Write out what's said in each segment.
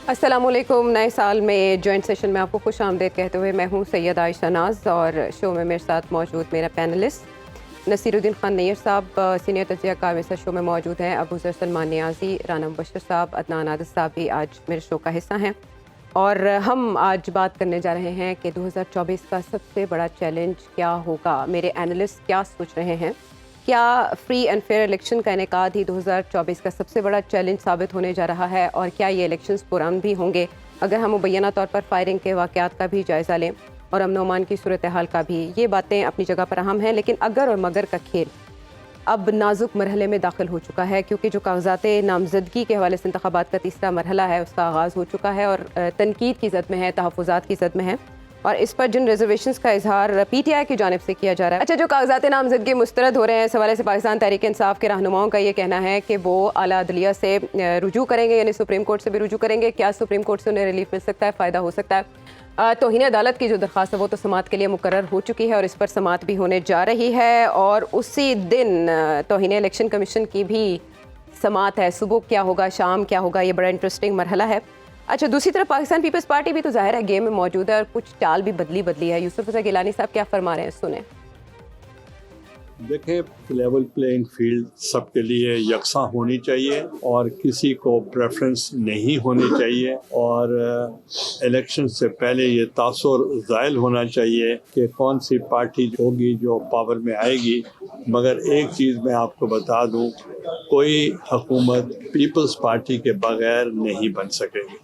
अस्सलामुअलैकुम। नए साल में जॉइंट सेशन में आपको खुश आमदीद कहते हुए मैं हूँ सैयद आयशा नाज और शो में मेरे साथ मौजूद मेरा पैनलिस्ट नसीरुद्दीन खान नैयर साहब, सीनियर तजियाकार में शो में मौजूद हैं। अबू ज़र सलमान नियाज़ी, राना मुबशर साहब, अदनान आदिल साहब भी आज मेरे शो का हिस्सा हैं और हम आज बात करने जा रहे हैं कि 2024 का सबसे बड़ा चैलेंज क्या होगा। मेरे एनालिस्ट क्या सोच रहे हैं, क्या फ्री एंड फेयर इलेक्शन का इनेकाद ही 2024 का सबसे बड़ा चैलेंज साबित होने जा रहा है और क्या ये इलेक्शंस पुरान भी होंगे। अगर हम मुबैना तौर पर फायरिंग के वाक़यात का भी जायज़ा लें और अमन अमान की सूरत हाल का भी, ये बातें अपनी जगह पर अहम हैं, लेकिन अगर और मगर का खेल अब नाजुक मरहले में दाखिल हो चुका है, क्योंकि जो कागजात नामजदगी के हवाले से इंतखाबात का तीसरा मरहला है उसका आगाज़ हो चुका है और तनकीद की ज़द में है, तहफ़्फ़ुज़ात की ज़द में है और इस पर जिन रिजर्वेशंस का इजहार पीटीआई की जानिब से किया जा रहा है। अच्छा, जो कागजात नामजदगी मुस्तरद हो रहे हैं, इस हवाले से पाकिस्तान तहरीक इंसाफ के रहनुमाओं का ये कहना है कि वो आला अदलिया से रुजू करेंगे, यानी सुप्रीम कोर्ट से भी रुजू करेंगे। क्या सुप्रीम कोर्ट से उन्हें रिलीफ मिल सकता है, फ़ायदा हो सकता है? तौहीन अदालत की जो दरख्वास्त है वो तो समात के लिए मुकर्रर हो चुकी है और इस पर समात भी होने जा रही है और उसी दिन तौहीन इलेक्शन कमीशन की भी समात है। सुबह क्या होगा, शाम क्या होगा, ये बड़ा इंटरेस्टिंग मरहला है। अच्छा, दूसरी तरफ पाकिस्तान पीपल्स पार्टी भी तो जाहिर है गेम में मौजूद है और कुछ चाल भी बदली है। यूसुफ रज़ा गिलानी साहब क्या फरमा रहे हैं, सुने। देखिए, लेवल प्लेइंग फील्ड सबके लिए यकसा होनी चाहिए और किसी को प्रेफरेंस नहीं होनी चाहिए और इलेक्शन से पहले ये तासुर ज़ायल होना चाहिए कि कौन सी पार्टी होगी जो पावर में आएगी। मगर एक चीज़ मैं आपको बता दूं, कोई हुकूमत पीपल्स पार्टी के बगैर नहीं बन सकेगी।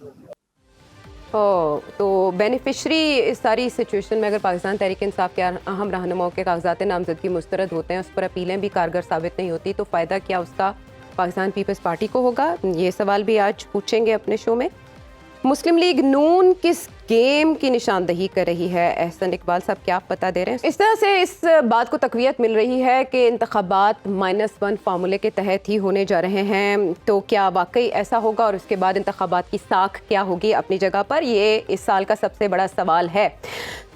तो बेनिफिशरी इस सारी सिचुएशन में अगर पाकिस्तान तहरीक इंसाफ के अहम रहनुमाओं के कागजात नामजदगी मुस्तरद होते हैं, उस पर अपीलें भी कारगर साबित नहीं होती, तो फ़ायदा क्या उसका पाकिस्तान पीपल्स पार्टी को होगा? ये सवाल भी आज पूछेंगे अपने शो में। मुस्लिम लीग नून किस गेम की निशानदही कर रही है, एहसन इकबाल साहब क्या पता दे रहे हैं? इस तरह से इस बात को तकवीत मिल रही है कि इंतखाबात -1 फार्मूले के तहत ही होने जा रहे हैं, तो क्या वाकई ऐसा होगा और उसके बाद इंतखाबात की साख क्या होगी अपनी जगह पर, ये इस साल का सबसे बड़ा सवाल है।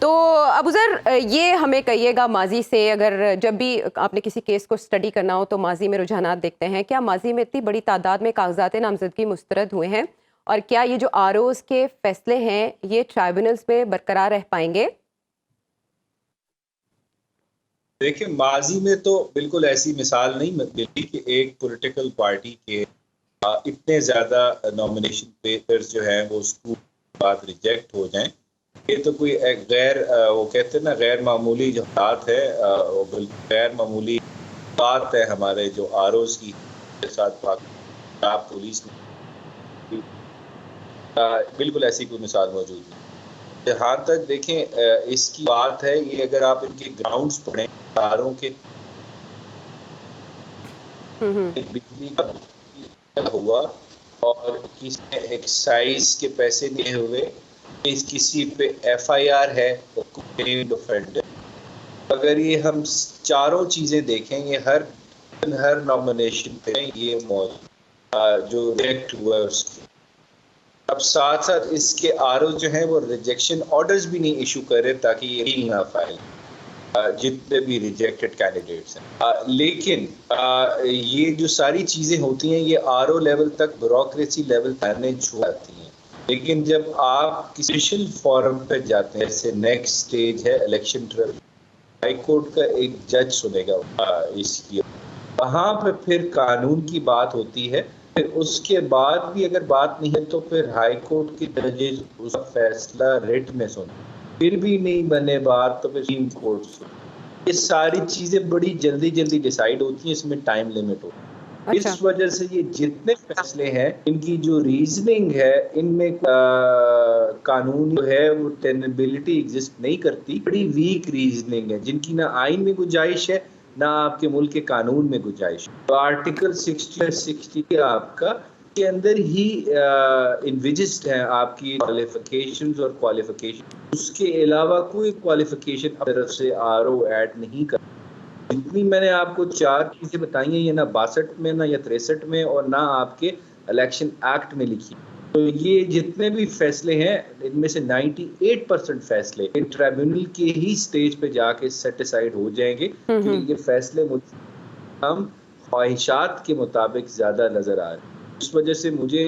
तो अबू ज़र, ये हमें कहिएगा, माजी से अगर जब भी आपने किसी केस को स्टडी करना हो तो माजी में रुझानात देखते हैं, क्या माजी में इतनी बड़ी तादाद में कागजात नामजदगी मुस्तरद हुए हैं और क्या ये जो आरओज़ के फैसले हैं ये ट्राइब्यूनल्स में बरकरार रह पाएंगे? देखिए, माजी में तो बिल्कुल ऐसी मिसाल नहीं मिलती कि एक पॉलिटिकल पार्टी के इतने ज़्यादा नॉमिनेशन पेपर्स जो हैं वो उसके बाद रिजेक्ट हो जाएं। ये तो कोई एक वो कहते हैं ना, गैर मामूली जो हालात है, वो गैर मामूली बात है हमारे जो आरओज़ की के साथ पंजाब पुलिस ने बिल्कुल ऐसी कोई मिसाल मौजूद नहीं। जहाँ तक देखें इसकी बात है, ये अगर आप इनके ग्राउंड्स पढ़ें, तारों के बिजली का हुआ और किसी एक्साइज के पैसे दिए हुए, किसी पे एफआईआर है, अगर ये हम चारों चीजें देखें, ये हर नॉमिनेशन पे ये मौजूद जो रिजेक्ट हुआ है उसकी। अब साथ साथ इसके आरओ जो हैं वो रिजेक्शन ऑर्डर्स भी नहीं इशू कर रहे ताकि ये रील ना फाइल जितने भी रिजेक्टेड कैंडिडेट्स हैं। लेकिन ये जो सारी चीज़ें होती हैं ये आरओ लेवल तक ब्यूरोक्रेसी लेवल तक छुआती हैं, लेकिन जब आप किसी स्पेशल फॉरम पर जाते हैं, जैसे नेक्स्ट स्टेज है इलेक्शन ट्रिब्यूनल, हाई कोर्ट का एक जज सुनेगा इसकी, वहाँ पर फिर कानून की बात होती है। फिर उसके बाद भी अगर बात नहीं है तो फिर हाई कोर्ट के जजेस उसका फैसला रिट में सुन, फिर भी नहीं बने बात तो फिर सुप्रीम कोर्ट सुन। ये सारी चीजें बड़ी जल्दी डिसाइड होती हैं, इसमें टाइम लिमिट होती है। अच्छा। इस वजह से ये जितने फैसले हैं इनकी जो रीजनिंग है, इनमें कानून जो है वो टेनेबिलिटी एग्जिस्ट नहीं करती, बड़ी वीक रीजनिंग है जिनकी ना आइन में गुंजाइश है ना आपके मुल्क के कानून में गुंजाइश। तो आर्टिकल 60 आपका के अंदर ही इन्विजिस्ट है आपकी क्वालिफिकेशंस और क्वालिफिकेशन, उसके अलावा कोई क्वालिफिकेशन तरफ से आरओ ऐड नहीं कर। जितनी मैंने आपको 4 चीजें बताई हैं, ये ना 62 में, ना या 63 में और ना आपके इलेक्शन एक्ट में लिखी। तो ये जितने भी फैसले हैं इनमें से 98% फैसले ट्राइब्यूनल के ही स्टेज पे जाके सेटिसाइड हो जाएंगे कि ये फैसले हम ख्वाहिशात के मुताबिक ज्यादा नजर आ रहे हैं। इस वजह से मुझे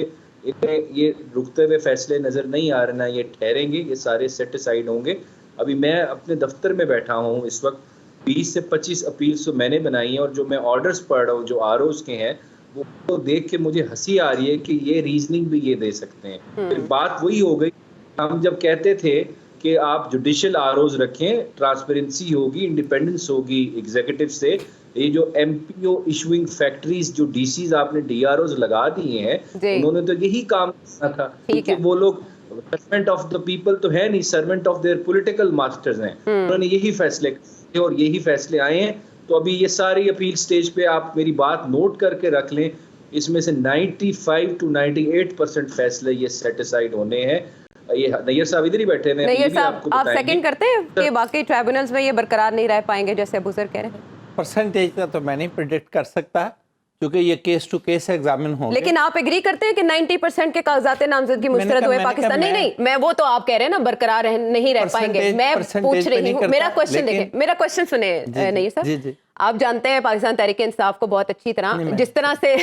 ये रुकते हुए फैसले नज़र नहीं आ रहे ना, ये ठहरेंगे, ये सारे सेट असाइड होंगे। अभी मैं अपने दफ्तर में बैठा हूँ इस वक्त, 20 से 25 अपील्स तो मैंने बनाई हैं, और जो मैं ऑर्डर्स पढ़ रहा हूँ जो आरओज के हैं, वो तो देख के मुझे हंसी आ रही है कि ये रीजनिंग भी ये दे सकते हैं। फिर बात वही हो गई, हम जब कहते थे कि आप जुडिशियल आरओज रखें, ट्रांसपेरेंसी होगी, इंडिपेंडेंस होगी एग्जीक्यूटिव से, ये जो एमपीओ इशूइंग फैक्ट्रीज, जो डीसीज आपने डीआरओज लगा दिए हैं, उन्होंने तो यही काम करना था, क्योंकि वो लोग सर्वेंट ऑफ द पीपल तो है नहीं, servant of their political masters हैं। उन्होंने यही फैसले किए और यही फैसले आए हैं। तो अभी ये सारी अपील स्टेज पे आप मेरी बात नोट करके रख लें, इसमें से 95 to 98% फैसले ये सेटिस्फाइड होने हैं। ये नैयर साहब इधर ही बैठे हैं, नैयर साहब आप सेकंड करते हैं कि बाकी ट्राइब्यूनल्स में ये बरकरार नहीं रह पाएंगे जैसे अबू सर कह रहे हैं? परसेंटेज का तो मैं नहीं प्रिडिक्ट कर सकता, क्योंकि ये केस टू केस एग्जामिन होंगे। लेकिन आप एग्री करते हैं कि 90% के कागजात नामजदगी मुस्तरद हुए पाकिस्तान? नहीं, मैं वो तो आप कह रहे हैं ना बरकरार नहीं रह पाएंगे, मैं पूछ रही हूँ। मेरा क्वेश्चन देखें, मेरा क्वेश्चन सुने नहीं सर। आप जानते हैं पाकिस्तान तहरीक इंसाफ को बहुत अच्छी तरह, जिस तरह से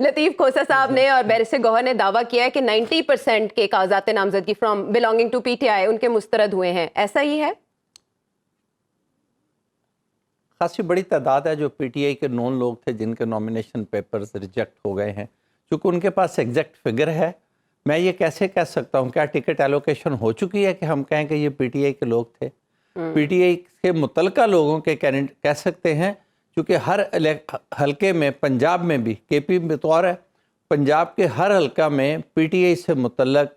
लतीफ खोसा साहब ने और बैरिस्टर गौहर ने दावा किया है कि 90% के कागजात नामजदगी फ्रॉम बिलोंगिंग टू पीटीआई उनके मुस्तरद हुए हैं, ऐसा ही है? खासी बड़ी तादाद है जो पीटीआई के नॉन लोग थे जिनके नॉमिनेशन पेपर्स रिजेक्ट हो गए हैं। क्योंकि उनके पास एग्जैक्ट फिगर है, मैं ये कैसे कह सकता हूँ? क्या टिकट एलोकेशन हो चुकी है कि हम कहें कि ये पीटीआई के लोग थे? पीटीआई के मुतलका लोगों के कैंडिडेट कह सकते हैं, क्योंकि हर हलके में, पंजाब में भी, केपी बतौर है, पंजाब के हर हलका में पीटीआई से मुतल्लक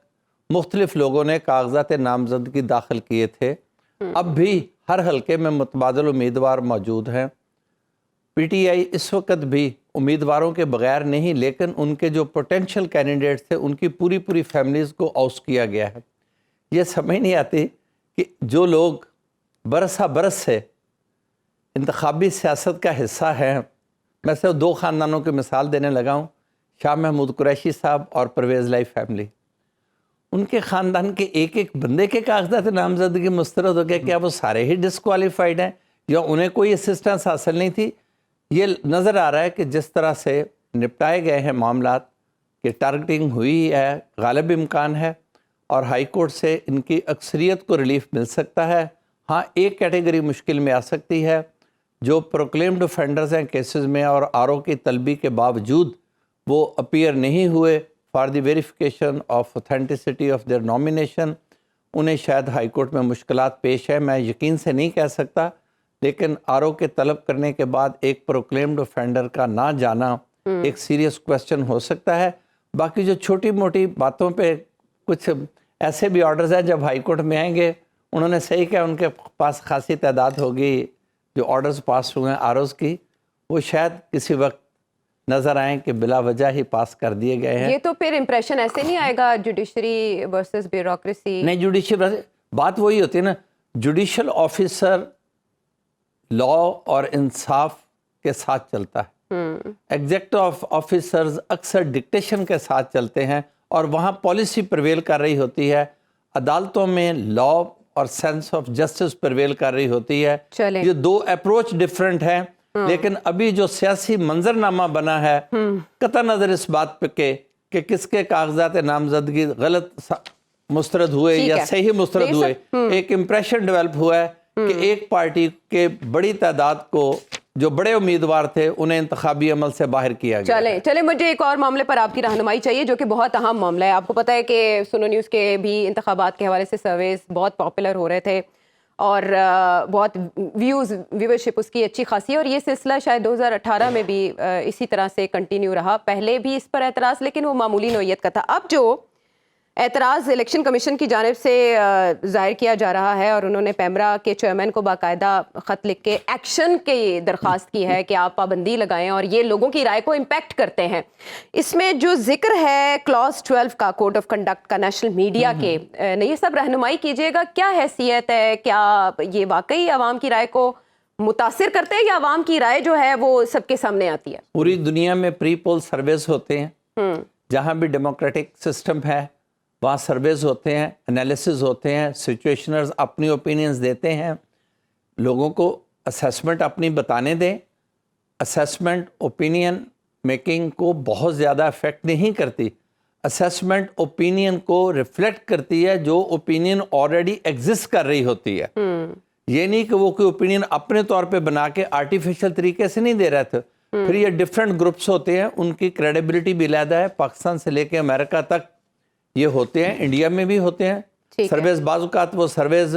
मुख्तलिफ लोगों ने कागजात नामजदगी दाखिल किए थे। अब भी हर हलके में मुतबादल उम्मीदवार मौजूद हैं। पीटीआई इस वक्त भी उम्मीदवारों के बगैर नहीं, लेकिन उनके जो पोटेंशियल कैंडिडेट्स थे उनकी पूरी पूरी फैमिलीज़ को आउट किया गया है। ये समझ नहीं आती कि जो लोग बरसा बरस से इंतखाबी सियासत का हिस्सा हैं, मैं सिर्फ दो ख़ानदानों की मिसाल देने लगा हूँ, शाह महमूद कुरैशी साहब और परवेज़ लाई फैमिली। उनके ख़ानदान के एक एक बंदे के कागजात नामजदगी मुस्तरद हो गया। क्या वो सारे ही डिस्क्वालीफाइड हैं या उन्हें कोई असिस्टेंस हासिल नहीं थी? ये नज़र आ रहा है कि जिस तरह से निपटाए गए हैं मामलात, कि टारगेटिंग हुई है, गालिब इम्कान है और हाई कोर्ट से इनकी अक्सरियत को रिलीफ मिल सकता है। हाँ, एक कैटेगरी मुश्किल में आ सकती है, जो प्रोक्लेम्ड ऑफेंडर्स हैं केसेस में और आरओ की तलबी के बावजूद वो अपीयर नहीं हुए for the verification of authenticity of their nomination. उन्हें शायद हाई कोर्ट में मुश्किलात पेश है, मैं यकीन से नहीं कह सकता, लेकिन आरओ के तलब करने के बाद एक प्रोक्लेम्ड ऑफेंडर का ना जाना एक सीरियस क्वेश्चन हो सकता है। बाकी जो छोटी मोटी बातों पे कुछ ऐसे भी ऑर्डर्स हैं जब हाई कोर्ट में आएंगे, उन्होंने सही कहा, उनके पास खासी तादाद होगी जो ऑर्डर्स पास हुए हैं आरओज़ की, वो शायद किसी वक्त नजर आए कि बिला वजह ही पास कर दिए गए हैं। ये तो फिर इंप्रेशन ऐसे नहीं आएगा जुडिशरी वर्सेस ब्यूरोक्रेसी? नहीं, जुडिशियल बात वही होती है ना, जुडिशियल ऑफिसर लॉ और इंसाफ के साथ चलता है। एग्जेक्टिव ऑफिसर्स अक्सर डिक्टेशन के साथ चलते हैं और वहाँ पॉलिसी प्रवेल कर रही होती है। अदालतों में लॉ और सेंस ऑफ जस्टिस प्रवेल कर रही होती है। ये दो अप्रोच डिफरेंट हैं, लेकिन अभी जो सियासी मंजरनामा बना है, कतई नजर इस बात पे कि किसके कागजात नामजदगी गलत मुस्तरद हुए या सही मुस्तरद हुए, एक इम्प्रेशन डेवलप हुआ है कि एक पार्टी के बड़ी तादाद को जो बड़े उम्मीदवार थे उन्हें इंतखाबी अमल से बाहर किया गया। चले मुझे एक और मामले पर आपकी रहनुमाई चाहिए जो कि बहुत अहम मामला है। आपको पता है कि सुनो न्यूज़ के भी इंतखाबात के हवाले से सर्वेस बहुत पॉपुलर हो रहे थे और बहुत व्यूवरशिप उसकी अच्छी खासी है, और ये सिलसिला शायद 2018 में भी इसी तरह से कंटिन्यू रहा। पहले भी इस पर एतराज़, लेकिन वो मामूली नौयत का था। अब जो एतराज़ इलेक्शन कमीशन की जानिब से ज़ाहिर किया जा रहा है, और उन्होंने पैमरा के चेयरमैन को बाकायदा ख़त लिख के एक्शन की दरख्वास्त की है कि आप पाबंदी लगाएं और ये लोगों की राय को इम्पैक्ट करते हैं। इसमें जो जिक्र है क्लॉज 12 का कोड ऑफ कंडक्ट का नेशनल मीडिया के, ये सब रहनुमाई कीजिएगा, क्या हैसियत है? क्या ये वाकई आवाम की राय को मुतासिर करते हैं या आवाम की राय जो है वो सबके सामने आती है? पूरी दुनिया में प्री पोल सर्वेस होते हैं, जहाँ भी डेमोक्रेटिक सिस्टम है वहाँ सर्वेज होते हैं, एनालिसिस होते हैं, सिचुएशनर्स अपनी ओपिनियंस देते हैं, लोगों को असेसमेंट अपनी बताने दें। असेसमेंट ओपिनियन मेकिंग को बहुत ज़्यादा अफेक्ट नहीं करती। असेसमेंट ओपिनियन को रिफ्लेक्ट करती है जो ओपिनियन ऑलरेडी एग्जिस्ट कर रही होती है। ये नहीं कि वो कोई ओपिनियन अपने तौर पे बना के आर्टिफिशियल तरीके से नहीं दे रहे थे। फिर ये डिफरेंट ग्रुप्स होते हैं, उनकी क्रेडिबिलिटी भी अलग है। पाकिस्तान से लेके अमेरिका तक ये होते हैं, इंडिया में भी होते हैं। सर्वेज बाजुकात वो सर्वेज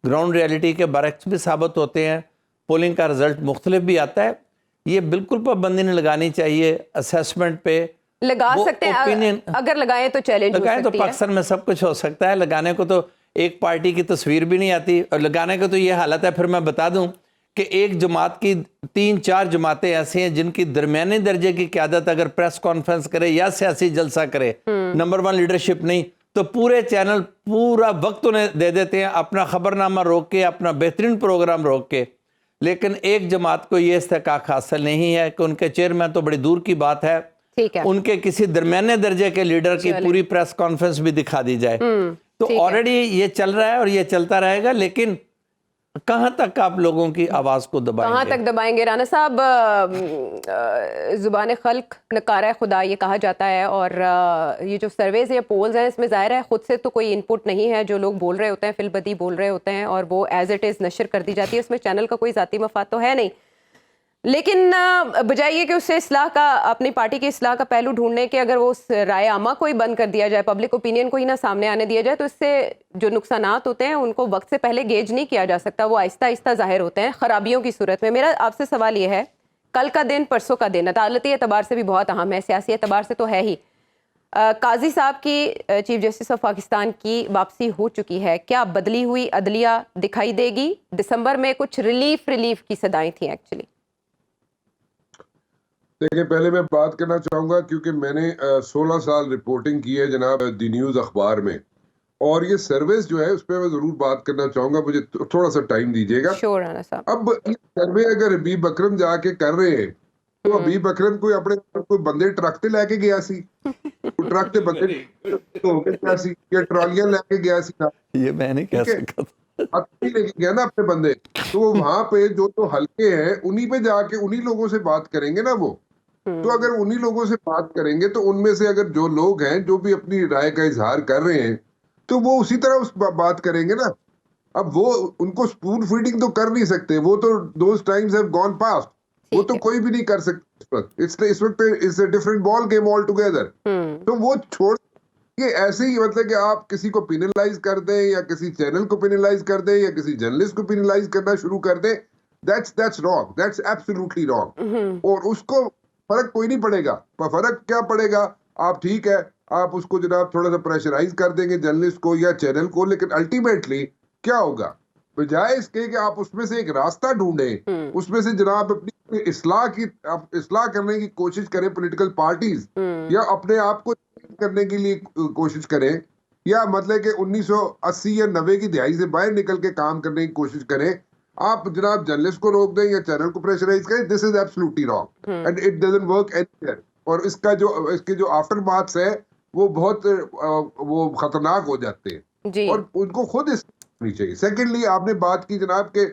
ग्राउंड रियलिटी के बरक्स भी साबित होते हैं, पोलिंग का रिजल्ट मुख्तलिफ भी आता है। ये बिल्कुल पाबंदी नहीं लगानी चाहिए असेसमेंट पे। लगा सकते हैं, अगर लगाएं तो चैलेंज हो लगाएं तो सकती है। पाकिस्तान में सब कुछ हो सकता है। लगाने को तो एक पार्टी की तस्वीर भी नहीं आती, और लगाने को तो ये हालत है। फिर मैं बता दूं कि एक जमात की 3-4 जमातें ऐसी हैं जिनकी दरमियाने दर्जे की क़यादत अगर प्रेस कॉन्फ्रेंस करे या सियासी जलसा करे, नंबर 1 लीडरशिप नहीं, तो पूरे चैनल पूरा वक्त उन्हें दे देते हैं, अपना खबरनामा रोक के, अपना बेहतरीन प्रोग्राम रोक के। लेकिन एक जमात को ये इस्तेकाक हासिल नहीं है कि उनके चेयरमैन तो बड़ी दूर की बात है, ठीक है, उनके किसी दरमियाने दर्जे के लीडर की पूरी प्रेस कॉन्फ्रेंस भी दिखा दी जाए। तो ऑलरेडी ये चल रहा है और ये चलता रहेगा। लेकिन कहां तक आप लोगों की आवाज को दबाएंगे? कहां तक दबाएंगे? राना साहब, जुबान खल्क नकारा खुदा ये कहा जाता है, और ये जो सर्वेज या पोल्स हैं इसमें ज़ाहिर है खुद से तो कोई इनपुट नहीं है। जो लोग बोल रहे होते हैं फिलबदी बोल रहे होते हैं और वो एज इट इज़ नशर कर दी जाती है। उसमें चैनल का कोई ज़ाती मफाद तो है नहीं। लेकिन बजाय ये कि उससे इस्लाह का, अपनी पार्टी की इस्लाह का पहलू ढूंढने के, अगर वो राय आमा को ही बंद कर दिया जाए, पब्लिक ओपिनियन को ही ना सामने आने दिया जाए, तो इससे जो नुकसानात होते हैं उनको वक्त से पहले गेज नहीं किया जा सकता। वो आहिस्ता आहिस्ता ज़ाहिर होते हैं खराबियों की सूरत में। मेरा आपसे सवाल ये है, कल का दिन, परसों का दिन अदालती एतबार से भी बहुत अहम है, सियासी एतबार से तो है ही। काजी साहब की, चीफ जस्टिस ऑफ पाकिस्तान की वापसी हो चुकी है। क्या बदली हुई अदलिया दिखाई देगी? दिसंबर में कुछ रिलीफ की सदाएं थी एक्चुअली। देखिए, पहले मैं बात करना चाहूँगा क्योंकि मैंने 16 साल रिपोर्टिंग की है जनाब दी न्यूज़ अखबार में, और ये सर्विस जो है उस पर मैं ज़रूर बात करना चाहूँगा। मुझे थोड़ा सा टाइम दीजिएगा। श्योर राना साहब। अब ये सर्वे अगर हबीब अकरम जाके कर रहे हैं तो हबीब अकरम कोई अपने कोई बंदे ट्रक ते लेके गया सी, ट्रक ते बंदे हो के गया सी, या ट्रॉलियां लेके गया सी ना, ये मैं नहीं कह सकता। अपनी लेके गया ना अपने बंदे, तो वहां पे जो हल्के हैं उन्हीं पे जाके उन्हीं लोगों से बात करेंगे ना वो। तो अगर उन्हीं लोगों से बात करेंगे तो उनमें से अगर जो लोग हैं जो भी अपनी राय का इजहार कर रहे हैं तो वो उसी तरह उस बात करेंगे ना। अब वो उनको स्पून फीडिंग तो कर नहीं सकते, वो तो those times have gone past, वो तो कोई भी नहीं कर सकता इस वक्त it's a different ball game all together. तो वो छोड़ के ऐसे ही, मतलब कि आप किसी को पिनलाइज कर दें या किसी चैनल को पिनलाइज कर दें या किसी जर्नलिस्ट को पिनलाइज करना शुरू कर दें, that's wrong, that's absolutely wrong. और उसको फर्क कोई नहीं पड़ेगा। फर्क क्या पड़ेगा? आप ठीक है, आप उसको जनाब थोड़ा सा प्रेशराइज कर देंगे जर्नलिस्ट को या चैनल को, लेकिन अल्टीमेटली क्या होगा? बजाय इसके कि आप उसमें से एक रास्ता ढूंढें, उसमें से जनाब अपनी इस्लाह करने की कोशिश करें, पॉलिटिकल पार्टीज, या अपने आप को करने के लिए कोशिश करें, या मतलब कि 1980 या 90 की दिहाई से बाहर निकल के काम करने की कोशिश करें। आप जनाब जर्नलिस्ट को रोक दें या चैनल को प्रेशराइज करें, this is absolutely wrong and it doesn't work anywhere. और इसके जो आफ्टर मार्क्स है वो बहुत वो खतरनाक हो जाते हैं और उनको खुद इसनी चाहिए। सेकेंडली, आपने बात की जनाब के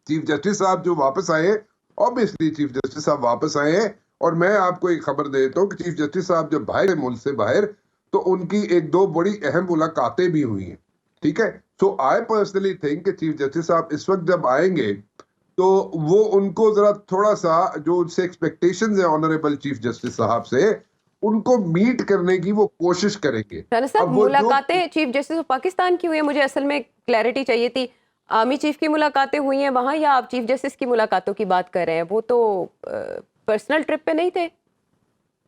चीफ जस्टिस साहब जो वापस आए, ऑब्वियसली चीफ जस्टिस साहब वापस आए हैं, और मैं आपको एक खबर दे देता हूँ कि चीफ जस्टिस साहब जब बाहर मुल्क से बाहर, तो उनकी 1-2 बड़ी अहम मुलाकातें भी हुई हैं, ठीक है। सो आई पर्सनली थिंक कि चीफ जस्टिस साहब इस वक्त जब आएंगे तो वो उनको जरा थोड़ा सा जो उनसे एक्सपेक्टेशंस है ऑनरेबल चीफ जस्टिस साहब से, उनको मीट करने की वो कोशिश करेंगे। राना साहब, मुलाकातें चीफ जस्टिस ऑफ पाकिस्तान की हुई है, मुझे असल में क्लैरिटी चाहिए थी। आर्मी चीफ की मुलाकातें हुई हैं वहाँ, या आप चीफ जस्टिस की मुलाकातों की बात कर रहे हैं? वो तो पर्सनल ट्रिप पे नहीं थे।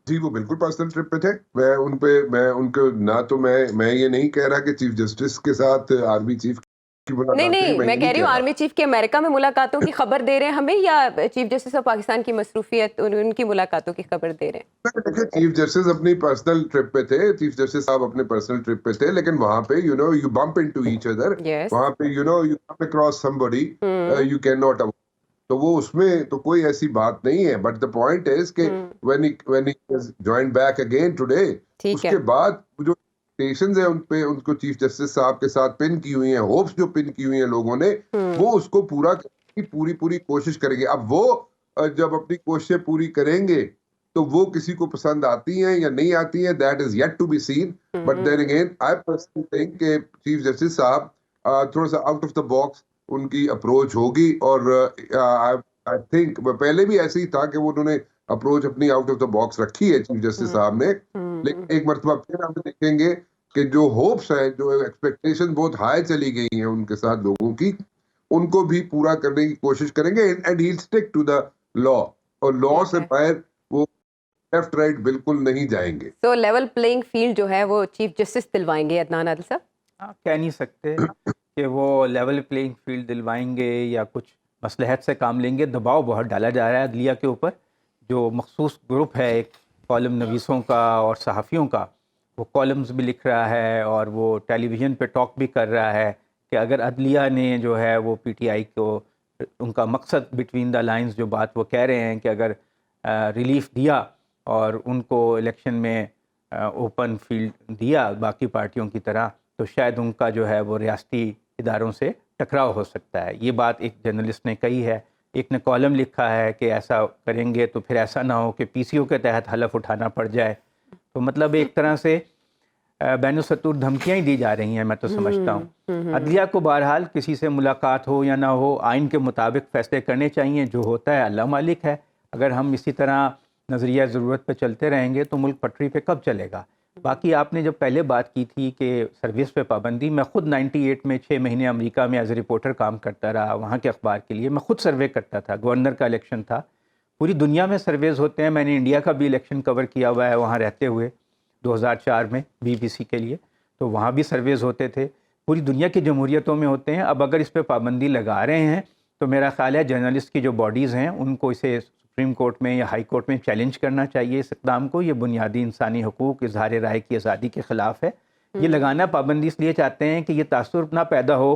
जी, वो बिल्कुल पर्सनल ट्रिप पे थे। मैं उनको ना तो मैं ये नहीं कह रहा कि चीफ जस्टिस के साथ आर्मी चीफ की मुलाकात नहीं, मैं कह रही हूँ आर्मी चीफ के अमेरिका में मुलाकातों की खबर दे रहे हैं हमें, या चीफ जस्टिस ऑफ पाकिस्तान की मसरूफियत उनकी मुलाकातों की खबर दे रहे हैं? देखिए, चीफ जस्टिस अपनी पर्सनल ट्रिप पे थे, चीफ जस्टिस साहब अपने पर्सनल ट्रिप पे थे, लेकिन वहां पे you bump into each other, वहां पे you come across somebody you can not, तो वो उसमें तो कोई ऐसी बात नहीं है। बट द पॉइंट इज कि when he joined back again today, उसके बाद जो एक्सपेक्टेशंस है उन पे, उनको चीफ जस्टिस साहब के साथ पिन की हुई हैं, होप्स जो पिन की हुई हैं लोगों ने, वो उसको पूरा करने की पूरी कोशिश करेंगे। अब वो जब अपनी कोशिशें पूरी करेंगे तो वो किसी को पसंद आती हैं या नहीं आती हैं, that is yet to be seen. But then again I personally think कि चीफ जस्टिस साहब थोड़ा सा आउट ऑफ द बॉक्स उनकी अप्रोच होगी, और आई थिंक पहले भी ऐसे ही था कि वो उन्होंने अप्रोच अपनी आउट ऑफ द बॉक्स रखी है चीफ जस्टिस साहब ने। लेकिन एक मरतबा फिर हम देखेंगे कि जो होप्स है, जो एक्सपेक्टेशन बहुत हाई चली गई हैं उनके साथ लोगों की, उनको भी पूरा करने की कोशिश करेंगे, and he stick to the law, और लॉ से बाहर वो लेफ्ट राइट बिल्कुल नहीं जाएंगे। तो लेवल प्लेइंग फील्ड जो है वो चीफ जस्टिस दिलवाएंगे अदनान आदिल साहब? हाँ, कह नहीं सकते कि वो लेवल प्लेइंग फील्ड दिलवाएंगे या कुछ मसलहत से काम लेंगे। दबाव बहुत डाला जा रहा है अदलिया के ऊपर। जो मखसूस ग्रुप है एक कॉलम नवीसों का और सहाफ़ियों का, वो कॉलम्स भी लिख रहा है और वो टेलीविज़न पे टॉक भी कर रहा है कि अगर अदलिया ने जो है वो पीटीआई को, उनका मकसद बिटवीन द लाइंस जो बात वो कह रहे हैं कि अगर रिलीफ दिया और उनको इलेक्शन में ओपन फील्ड दिया बाकी पार्टियों की तरह, तो शायद उनका जो है वो रियासती इदारों से टकराव हो सकता है। ये बात एक जर्नलिस्ट ने कही है। एक ने कॉलम लिखा है कि ऐसा करेंगे तो फिर ऐसा ना हो कि पीसीओ के तहत हलफ उठाना पड़ जाए। तो मतलब एक तरह से बैनुसतूर धमकियाँ ही दी जा रही हैं, मैं तो समझता हूँ। अदलिया को बहरहाल किसी से मुलाकात हो या ना हो, आइन के मुताबिक फ़ैसले करने चाहिए। जो होता है अल्लाह मालिक है। अगर हम इसी तरह नज़रिया ज़रूरत पे चलते रहेंगे तो मुल्क पटरी पे कब चलेगा। बाकी आपने जब पहले बात की थी कि सर्विस पे पाबंदी, मैं ख़ुद 98 में 6 महीने अमेरिका में एज ए रिपोर्टर काम करता रहा, वहाँ के अखबार के लिए। मैं ख़ुद सर्वे करता था, गवर्नर का इलेक्शन था। पूरी दुनिया में सर्वेज़ होते हैं। मैंने इंडिया का भी इलेक्शन कवर किया हुआ है वहाँ रहते हुए 2004 में BBC के लिए, तो वहाँ भी सर्वेज़ होते थे। पूरी दुनिया की जमहूरियतों में होते हैं। अब अगर इस पर पाबंदी लगा रहे हैं तो मेरा ख़्याल है जर्नलिस्ट की जो बॉडीज़ हैं उनको इसे सुप्रीम कोर्ट में या हाई कोर्ट में चैलेंज करना चाहिए इस इक़दाम को। ये बुनियादी इंसानी हकूक़, इज़हार राय की आज़ादी के ख़िलाफ़ है। ये लगाना पाबंदी इसलिए चाहते हैं कि ये तासुर ना पैदा हो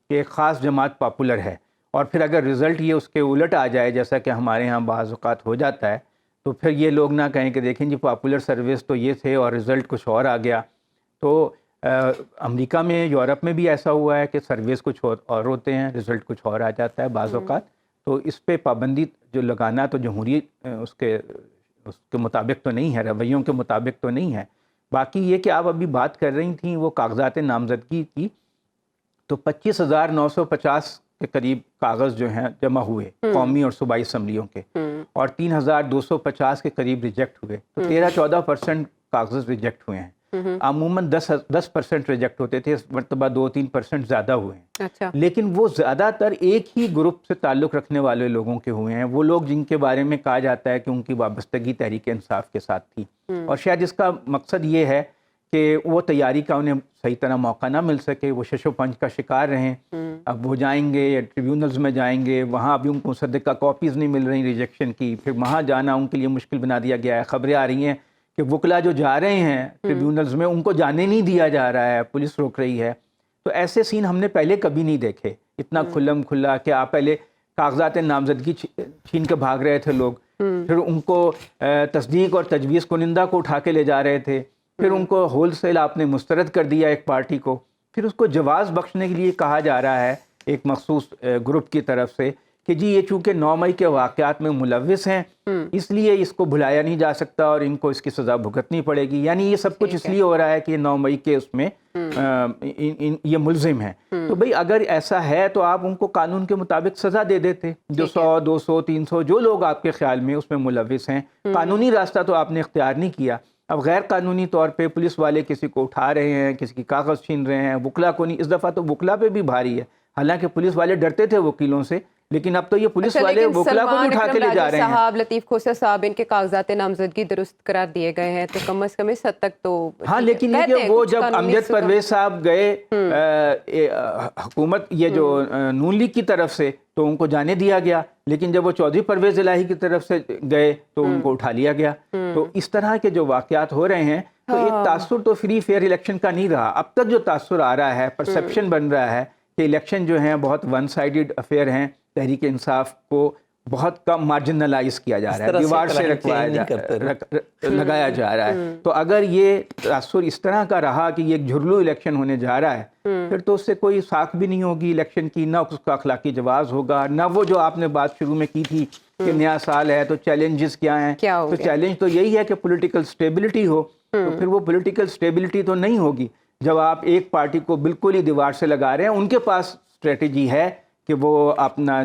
कि एक ख़ास जमात पॉपुलर है और फिर अगर रिज़ल्ट ये उसके उलट आ जाए, जैसा कि हमारे यहाँ बाज़ औक़ात हो जाता है, तो फिर ये लोग ना कहें कि देखें जी पॉपुलर सर्विस तो ये थे और रिज़ल्ट कुछ और आ गया। तो अमेरिका में, यूरोप में भी ऐसा हुआ है कि सर्विस कुछ और होते हैं, रिज़ल्ट कुछ और आ जाता है बाज़ औक़ात। तो इस पे पाबंदी जो लगाना तो जमहूरी उसके मुताबिक तो नहीं है, रवैयों के मुताबिक तो नहीं है। बाकी ये कि आप अभी बात कर रही थी वो कागजात नामजदगी की, तो 25,950 के करीब कागज़ जो हैं जमा हुए कौमी और सूबाई असम्बलियों के, और 3,250 के करीब रिजेक्ट हुए। तो 13-14% कागज़ रिजेक्ट हुए हैं। अमूमन 10% रिजेक्ट होते थे, इस मरतबा 2-3% ज़्यादा हुए हैं। अच्छा। लेकिन वो ज़्यादातर एक ही ग्रुप से ताल्लुक़ रखने वाले लोगों के हुए हैं, वो लोग जिनके बारे में कहा जाता है कि उनकी वाबस्तगी तहरीक इंसाफ के साथ थी। और शायद इसका मकसद ये है कि वो तैयारी का उन्हें सही तरह मौका ना मिल सके, वो शशोपंच का शिकार रहें। अब वो जाएंगे या ट्रिब्यूनल्स में जाएंगे, वहाँ अभी उनको मुसद्दक़ा कॉपीज़ नहीं मिल रही रिजेक्शन की, फिर वहाँ जाना उनके लिए मुश्किल बना दिया गया है। ख़बरें आ रही हैं कि वकला जो जा रहे हैं ट्रिब्यूनल्स में उनको जाने नहीं दिया जा रहा है, पुलिस रोक रही है। तो ऐसे सीन हमने पहले कभी नहीं देखे, इतना खुल्लम खुल्ला कि आप पहले कागजात नामजदगी छीन के भाग रहे थे लोग, फिर उनको तस्दीक और तजवीज़ कुनिंदा को उठा के ले जा रहे थे, फिर उनको होलसेल आपने मुस्तरद कर दिया एक पार्टी को, फिर उसको जवाज़ बख्शने के लिए कहा जा रहा है एक मखसूस ग्रुप की तरफ से कि जी ये चूँकि 9 मई के वाक़यात में मुलव्विस हैं, इसलिए इसको भुलाया नहीं जा सकता और इनको इसकी सज़ा भुगतनी पड़ेगी। यानी ये सब कुछ इसलिए हो रहा है कि 9 मई के उसमें ये मुलजिम है। तो भाई अगर ऐसा है तो आप उनको कानून के मुताबिक सज़ा दे देते, जो 100, 200, 300 जो लोग आपके ख्याल में उसमें मुलव्विस हैं। कानूनी रास्ता तो आपने इख्तियार नहीं किया। अब गैर कानूनी तौर पे पुलिस वाले किसी को उठा रहे हैं, किसी की कागज़ छीन रहे हैं, वकला को नहीं। इस दफ़ा तो वकला पे भी भारी है, हालांकि पुलिस वाले डरते थे वकीलों से, लेकिन अब तो ये पुलिस वाले वकला को भी उठा के ले जा रहे हैं। साहब, लतीफ़ खोसर साहब, इनके कागजात नामजदगी दुरुस्त करार दिए गए हैं, तो कम से कम इस हद तक तो हाँ। लेकिन ये वो जब अमजद परवेज साहब गए हुकूमत ये जो नून लीग की तरफ से, तो उनको जाने दिया गया, लेकिन जब वो चौधरी परवेज इलाही की तरफ से गए तो उनको उठा लिया गया। तो इस तरह के जो वाक़यात हो रहे हैं, तो एक तासुर तो फ्री फेयर इलेक्शन का नहीं रहा। अब तक जो तासुर आ रहा है, परसेप्शन बन रहा है कि इलेक्शन जो हैं बहुत वन साइडेड अफेयर हैं, तहरीक इंसाफ को बहुत कम मार्जिनलाइज किया जा रहा है, दीवार से लगाया जा रहा है। तो अगर ये तासुर इस तरह का रहा कि ये एक झुरलू इलेक्शन होने जा रहा है, फिर तो उससे कोई साख भी नहीं होगी इलेक्शन की, ना उसका अखलाकी जवाज होगा, ना वो जो आपने बात शुरू में की थी कि नया साल है तो चैलेंजेस क्या हैं। तो चैलेंज तो यही है कि पॉलिटिकल स्टेबिलिटी हो, तो फिर वो पॉलिटिकल स्टेबिलिटी तो नहीं होगी जब आप एक पार्टी को बिल्कुल ही दीवार से लगा रहे हैं। उनके पास स्ट्रेटजी है कि वो अपना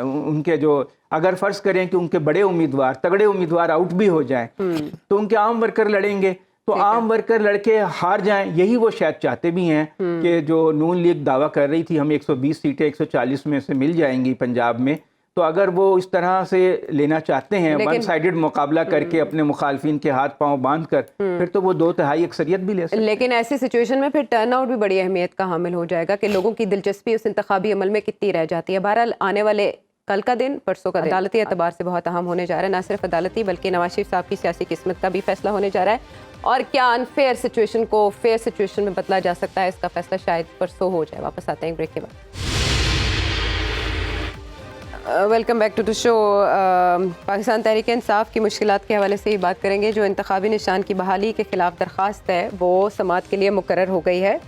उनके जो, अगर फर्ज करें कि उनके बड़े उम्मीदवार, तगड़े उम्मीदवार आउट भी हो जाएं, तो उनके आम वर्कर लड़ेंगे, तो आम वर्कर लड़के हार जाएं। यही वो शायद चाहते भी हैं कि जो नून लीग दावा कर रही थी हमें 120 सीटें 140 में से मिल जाएंगी पंजाब में, तो अगर वो इस तरह से लेना चाहते हैं वन साइडेड मुकाबला करके अपने मुखालफिन के हाथ पांव बांध कर, फिर तो वो 2/3 अक्सरियत भी ले सकते हैं। लेकिन ऐसी सिचुएशन में फिर टर्नआउट भी बड़ी अहमियत का हामिल हो जाएगा कि लोगों की दिलचस्पी उस इंतखाबी अमल में कितनी रह जाती है। बहरहाल आने वाले कल का दिन, परसों का दिन अदालती एतबार से बहुत अहम होने जा रहा है। ना सिर्फ अदालती बल्कि नवाज शरीफ साहब की सियासी किस्मत का भी फैसला होने जा रहा है, और क्या अनफेयर सिचुएशन को फेयर सिचुएशन में बदला जा सकता है, इसका फैसला शायद परसों हो जाए। वापस आते हैं ब्रेक के बाद। Welcome back to the show. Pakistan Tehreek Insaf की मुश्किलात के हवाले से ही बात करेंगे। जो इंतखाबी निशान की बहाली के खिलाफ दरख्वास्त है वो समाअत के लिए मुकर्रर हो गई है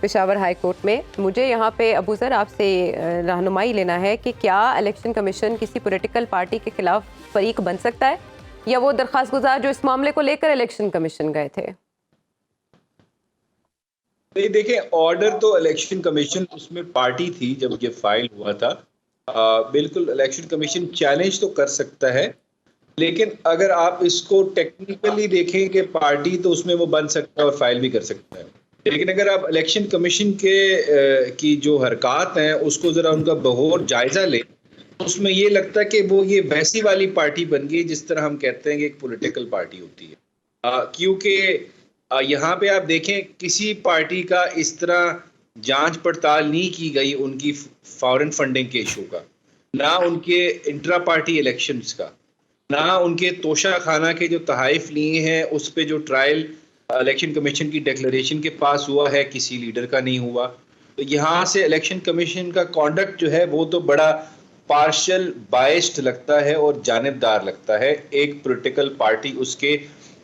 पेशावर हाई कोर्ट में। मुझे यहाँ पे अबू ज़र आपसे रहनुमाई लेना है कि क्या इलेक्शन कमीशन किसी पॉलिटिकल पार्टी के खिलाफ फरीक बन सकता है, या वो दरख्वास्त गुजार जो इस मामले को लेकर इलेक्शन कमीशन गए थे? नहीं, देखें, ऑर्डर तो इलेक्शन कमीशन उसमें पार्टी थी जब ये फाइल हुआ था। बिल्कुल इलेक्शन कमीशन चैलेंज तो कर सकता है, लेकिन अगर आप इसको टेक्निकली देखें कि पार्टी तो उसमें वो बन सकता है और फाइल भी कर सकता है, लेकिन अगर आप इलेक्शन कमीशन के की जो हरकत हैं उसको ज़रा उनका बगौर जायज़ा लें, तो उसमें ये लगता है कि वो ये वैसी वाली पार्टी बन गई जिस तरह हम कहते हैं कि एक पॉलिटिकल पार्टी होती है। क्योंकि यहाँ पे आप देखें किसी पार्टी का इस तरह जांच पड़ताल नहीं की गई उनकी फॉरेन फंडिंग के इशू का, ना उनके इंट्रा पार्टी इलेक्शंस का, ना उनके तोशा खाना के जो तहाइफ लिए हैं उस पे जो ट्रायल इलेक्शन कमीशन की डिक्लेरेशन के पास हुआ है किसी लीडर का नहीं हुआ। तो यहाँ से इलेक्शन कमीशन का कॉन्डक्ट जो है वो तो बड़ा पार्शल बाइस्ड लगता है और जानिबदार लगता है। एक पॉलिटिकल पार्टी उसके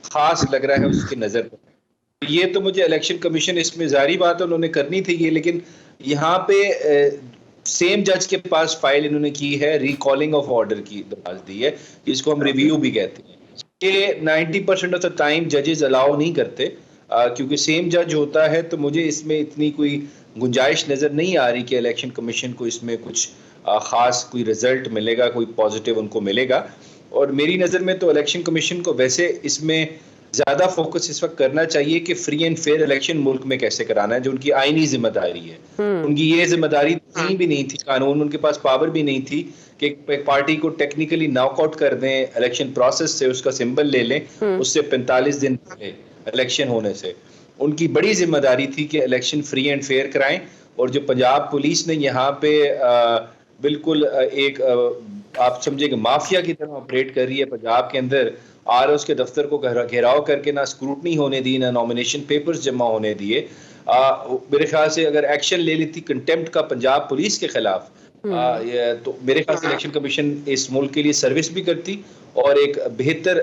खास लग रहा है उसकी नज़र पर। ये तो मुझे इलेक्शन कमीशन इसमें जारी बात है उन्होंने करनी थी ये, लेकिन यहाँ पे सेम जज के पास फाइल इन्होंने की है, रिकॉलिंग ऑफ ऑर्डर की दरख्वास्त दी है, इसको हम रिव्यू भी कहते हैं। ये 90% ऑफ द टाइम जजेस अलाउ नहीं करते क्योंकि सेम जज होता है, तो मुझे इसमें इतनी कोई गुंजाइश नज़र नहीं आ रही कि इलेक्शन कमीशन को इसमें कुछ ख़ास कोई रिजल्ट मिलेगा, कोई पॉजिटिव उनको मिलेगा। और मेरी नज़र में तो इलेक्शन कमीशन को वैसे इसमें ज़्यादा फोकस इस वक्त करना चाहिए कि फ्री एंड फेयर इलेक्शन मुल्क में कैसे कराना है, जो उनकी आईनी जिम्मेदारी है। उनकी ये जिम्मेदारी कहीं भी नहीं थी, कानून उनके पास पावर भी नहीं थी कि एक पार्टी को टेक्निकली नॉकआउट कर दें इलेक्शन प्रोसेस से, उसका सिंबल ले लें, उससे 45 दिन पहले इलेक्शन होने से। उनकी बड़ी जिम्मेदारी थी कि इलेक्शन फ्री एंड फेयर कराएं। और जो पंजाब पुलिस ने यहाँ पे बिल्कुल एक आप समझे कि माफिया की तरह ऑपरेट कर रही है पंजाब के अंदर, और उसके दफ्तर को घेराव करके ना स्क्रूटनी होने दी, ना नॉमिनेशन पेपर्स जमा होने दिए। मेरे ख्याल से अगर एक्शन ले लेती कंटेम्प्ट का पंजाब पुलिस के खिलाफ, तो मेरे ख्याल से इलेक्शन कमीशन इस मुल्क के लिए सर्विस भी करती और एक बेहतर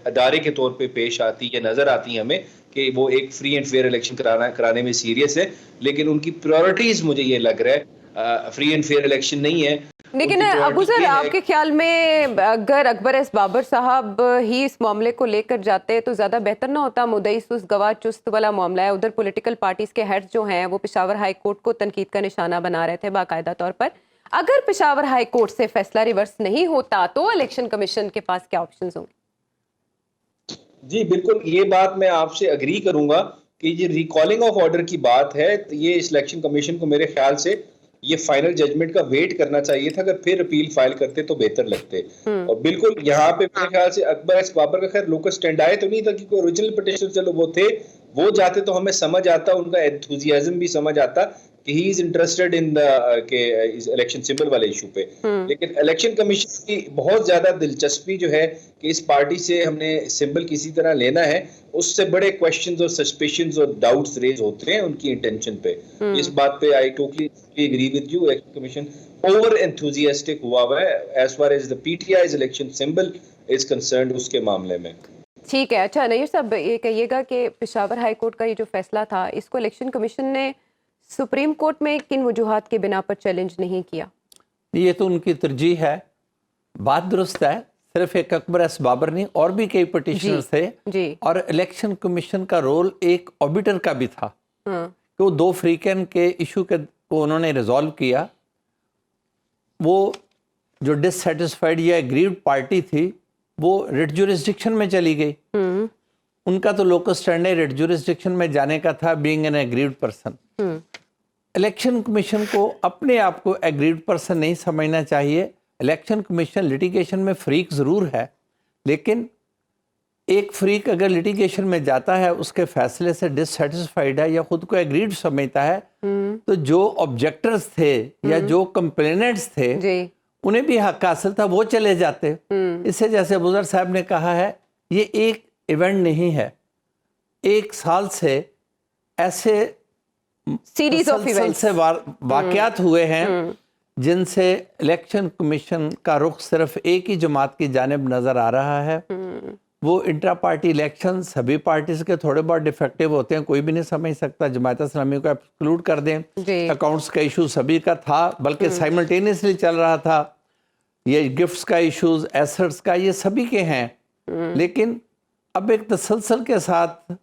अदारे के तौर पे पेश आती। ये नज़र आती हमें कि वो एक फ्री एंड फेयर इलेक्शन कराने में सीरियस है, लेकिन उनकी प्रायोरिटीज मुझे ये लग रहा है फ्री एंड फेयर इलेक्शन नहीं है। लेकिन अबू सर, आपके ख्याल में अगर अकबर एस बाबर साहब ही इस मामले को लेकर जाते तो ज़्यादा बेहतर ना होता? मुद्दई सुस्त गवाह चुस्त वाला मामला है। उधर पॉलिटिकल पार्टीज के हेड्स जो हैं वो पेशावर हाई कोर्ट को तनकीद का निशाना बना रहे थे बाकायदा तौर पर। अगर पेशावर हाई कोर्ट से फैसला रिवर्स नहीं होता तो इलेक्शन कमीशन के पास क्या ऑप्शन होंगे? जी बिल्कुल, ये बात मैं आपसे अग्री करूंगा कि ये रिकॉलिंग ऑफ ऑर्डर की बात है, तो ये इलेक्शन कमीशन को मेरे ख्याल से ये फाइनल जजमेंट का वेट करना चाहिए था। अगर फिर अपील फाइल करते तो बेहतर लगते। और बिल्कुल यहाँ पे मेरे ख्याल से अकबर एस बाबर का खैर लोकल स्टैंड आए तो नहीं था, क्योंकि ओरिजिनल पिटिशन चलो वो थे, वो जाते तो हमें समझ आता, उनका एंथुसियाज्म भी समझ आता कि he is interested in the के इलेक्शन सिंबल वाले इशू पे। लेकिन इलेक्शन कमीशन की बहुत ज्यादा दिलचस्पी जो है कि इस पार्टी से हमने सिंबल किसी तरह लेना है, उससे बड़े क्वेश्चंस और सस्पिशंस और डाउट्स रेज होते हैं उनकी इंटेंशन पे। इस बात पे I totally agree with you. Election commission over enthusiastic हुआ है as far as the PTI's election symbol is concerned उसके मामले में। ठीक है। अच्छा नईर साहब, ये कहिएगा कि पेशावर हाई कोर्ट का ये जो फैसला था, इसको इलेक्शन कमीशन ने सुप्रीम कोर्ट में किन वजूहात के बिना पर चैलेंज नहीं किया? ये तो उनकी तरजीह है, बात दुरुस्त है। सिर्फ एक अकबर एस बाबर नहीं, और भी कई पिटिशनर्स थे जी। और इलेक्शन कमीशन का रोल एक ऑडिटर का भी था हाँ। कि वो 2 फ्रीकन के इशू के को उन्होंने रिजॉल्व किया। वो जो डिससेटिस्फाइड या एग्रीड पार्टी थी वो रिट जुरिस्डिक्शन में चली गई। उनका तो लोकस स्टैंडे रिट जुरिस्डिक्शन में जाने का था, being an agreed person. Election commission को अपने आप को एग्रीड पर्सन नहीं समझना चाहिए। इलेक्शन कमीशन लिटिगेशन में फ्रीक ज़रूर है, लेकिन एक फ्रीक अगर लिटिगेशन में जाता है, उसके फैसले से डिससेटिस्फाइड है या खुद को एग्रीड समझता है, तो जो ऑब्जेक्टर्स थे या जो कंप्लेनेंट्स थे जी। उन्हें भी हक हासिल था, वो चले जाते। इससे जैसे बुज़र साहब ने कहा है, ये एक इवेंट नहीं है, 1 साल से ऐसे सीरीज ऑफ तसलसल इवेंट्स से वाकयात हुए हैं जिनसे इलेक्शन कमीशन का रुख सिर्फ एक ही जमात की जानिब नजर आ रहा है। वो इंट्रा पार्टी इलेक्शन सभी पार्टीज के थोड़े बहुत डिफेक्टिव होते हैं, कोई भी नहीं समझ सकता। जमात इस्लामी को एक्सक्लूड कर दें, अकाउंट्स का इशू सभी का था, बल्कि साइमल्टेनियसली चल रहा था। ये गिफ्ट्स का इशूज, एसेट्स का, ये सभी के हैं। लेकिन अब एक तसलसल के साथ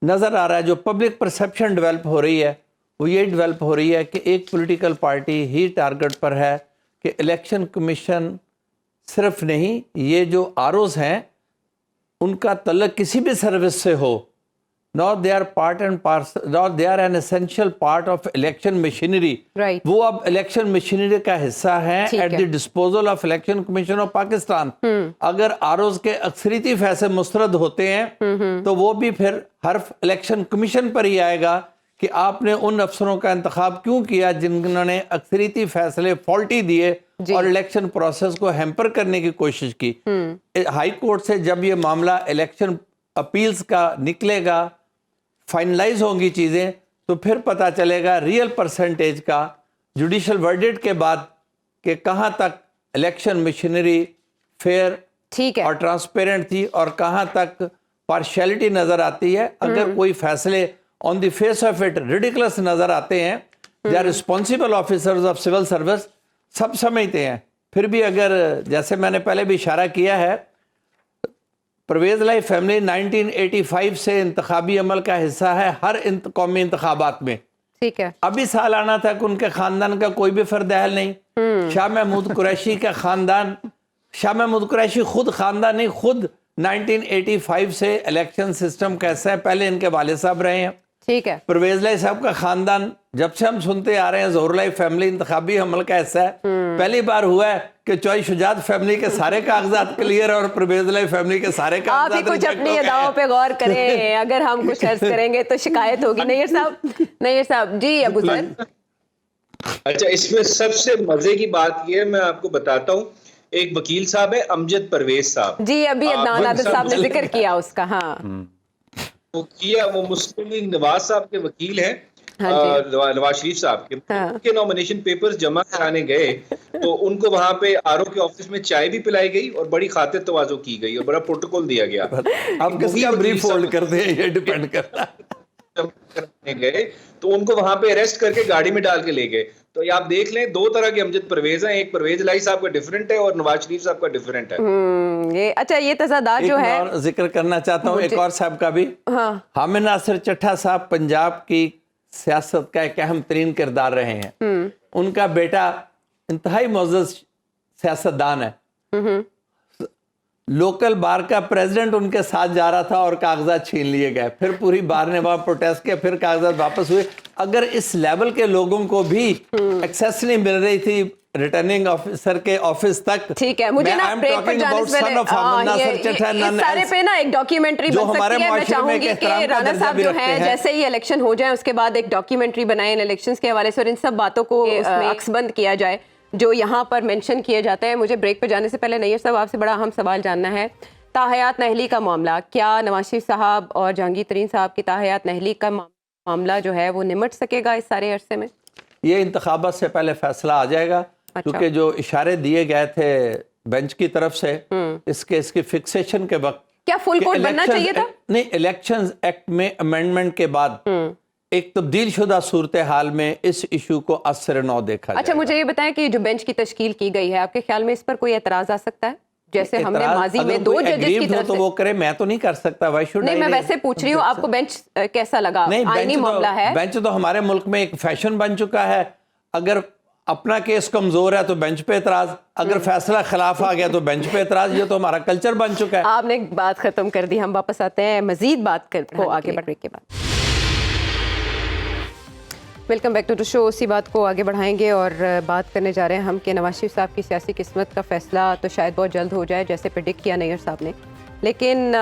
नज़र आ रहा है, जो पब्लिक परसेप्शन डेवलप हो रही है वो ये डेवलप हो रही है कि एक पॉलिटिकल पार्टी ही टारगेट पर है कि इलेक्शन कमीशन सिर्फ नहीं, ये जो आरओज हैं उनका तल्लक किसी भी सर्विस से हो, not they are part and parcel, not they are an essential part of election machinery. Right. वो अब इलेक्शन मशीनरी का हिस्सा है ठीक एट है। The disposal of election commission of Pakistan. अगर आरओज के अक्सरियती फैसले मुस्तरद होते हैं तो वो भी फिर हर्फ इलेक्शन कमीशन पर ही आएगा कि आपने उन अफसरों का इंतखाब क्यों किया जिन्होंने अक्सरियती फैसले फॉल्टी दिए और इलेक्शन प्रोसेस को हैम्पर करने की कोशिश की। हाई कोर्ट से जब ये मामला इलेक्शन अपील्स का निकलेगा, फाइनलाइज होंगी चीज़ें, तो फिर पता चलेगा रियल परसेंटेज का जुडिशल वर्डिक्ट के बाद कि कहाँ तक इलेक्शन मशीनरी फेयर ठीक है और ट्रांसपेरेंट थी और कहाँ तक पार्शियलिटी नजर आती है। अगर कोई फैसले on the face of it ridiculous नजर आते हैं, they are responsible officers of civil service, सब समझते हैं। फिर भी अगर जैसे मैंने पहले भी इशारा किया है, परवेज लाई फैमिली 1985 से इंतखाबी अमल का हिस्सा है हर कौमी इंतखाबात में। ठीक है। अभी साल आना था कि उनके खानदान का कोई भी फर्द अहल नहीं। शाह महमूद कुरैशी का खानदान, शाह महमूद कुरैशी खुद खानदान नहीं, खुद 1985 से इलेक्शन सिस्टम कैसा है पहले इनके वाले साहब रहे हैं। ठीक है। परवेज लाई साहब का खानदान, जब से हम सुनते आ रहे हैं ज़ोहर लाई फैमिली इंतखाबी अमल का हिस्सा है, पहली बार हुआ है कि चॉइस शुजात फैमिली के सारे कागजात क्लियर और परवेज लाई फैमिली के सारे आप ही कुछ अपनी अदाओं पे गौर करें, अगर हम कुछ अर्ज करेंगे तो शिकायत होगी। नैयर साहब जी। अबू सर, अच्छा, इसमें सबसे मजे की बात यह है, मैं आपको बताता हूँ, एक वकील साहब है अमजद परवेज साहब जी, अभी अदनान आदिल साहब ने जिक्र किया उसका। हाँ, वो मुस्लिम लीग नवाज साहब के वकील हैं, नवाज शरीफ साहब के। हाँ। उनके नॉमिनेशन पेपर्स जमा कराने गए तो उनको वहां पे आरओ के ऑफिस में चाय भी पिलाई गई और बड़ी खातिर तवाज़ो की गई और बड़ा प्रोटोकॉल दिया गया। अब किसका ब्रीफ होल्ड करते हैं ये डिपेंड करता है। करने गए तो उनको वहां पे अरेस्ट करके गाड़ी में डाल के ले गए। तो ये आप देख लें, 2 तरह के अमजद परवेज हैं, एक परवेज लाई साहब का डिफरेंट है और नवाज शरीफ साहब का डिफरेंट है। ये अच्छा, ये तजादात जो है, और जिक्र करना चाहता हूँ एक और साहब का भी। हाँ, हामिद नासिर चट्टा साहब पंजाब की सियासत का एक अहम तरीन किरदार रहे हैं। उनका बेटा इंतहाई मोअज़्ज़ज़ सियासतदान है। लोकल बार का प्रेसिडेंट उनके साथ जा रहा था और कागजात छीन लिए गए, फिर पूरी बार ने वहां प्रोटेस्ट किया, फिर कागजात वापस हुए। अगर इस लेवल के लोगों को भी एक्सेस नहीं मिल रही थी रिटर्निंग ऑफिसर के ऑफिस तक, ठीक है। मुझे ना ब्रेक पर जाने से पहले इस सारे पे ना एक डॉक्यूमेंट्री बन सकती है। मैं चाहूंगी कि राणा साहब जो हैं, जैसे ही इलेक्शन हो जाए उसके बाद एक डॉक्यूमेंट्री बनाएं इलेक्शंस के हवाले से और इन सब बातों को अक्सबंद किया जाए जो यहाँ पर मेंशन किए जाते हैं। मुझे ब्रेक पे जाने से पहले नैयर साहब आपसे बड़ा अहम सवाल जानना है, ताहयात नहली का मामला, क्या नवाज शरीफ साहब और जहांगीर तरीन साहब की ताहयात नहली का मामला जो है वो निमट सकेगा इस सारे अरसे में? ये इंतखाबात से पहले फैसला आ जाएगा। क्योंकि जो इशारे दिए गए थे बेंच की तरफ से इस केस की फिक्सेशन के वक्त क्या फुल कोर्ट बनना चाहिए था? नहीं, इलेक्शंस एक्ट में अमेंडमेंट के बाद एक तब्दील शुदा सूरत हाल में इस इशू को असर नौ देखा अच्छा, मुझे ये बताएं कि जो बेंच की तश्कील की गई है, आपके ख्याल में इस पर कोई एतराज आ सकता है? जैसे हमने माजी में 2 जजेस की तरफ तो से, वो करे, मैं तो नहीं कर सकता। व्हाई शुड नहीं, मैं वैसे पूछ रही हूँ, आपको बेंच कैसा लगा? आईनी मामला है, बेंच तो हमारे मुल्क में एक फैशन बन चुका है। अगर अपना केस कमजोर है तो बेंच पे एतराज, अगर फैसला खिलाफ आ गया तो बेंच पे एतराज। ये तो हमारा कल्चर बन चुका है। आपने बात खत्म कर दी, हम वापस आते हैं मजीद बात को आगे बढ़ने के बाद। Welcome back to the show. उसी बात को आगे बढ़ाएंगे और बात करने जा रहे हैं हम कि नवाज शरीफ साहब की सियासी किस्मत का फैसला तो शायद बहुत जल्द हो जाए, जैसे प्रेडिक्ट किया नैयर साहब ने, लेकिन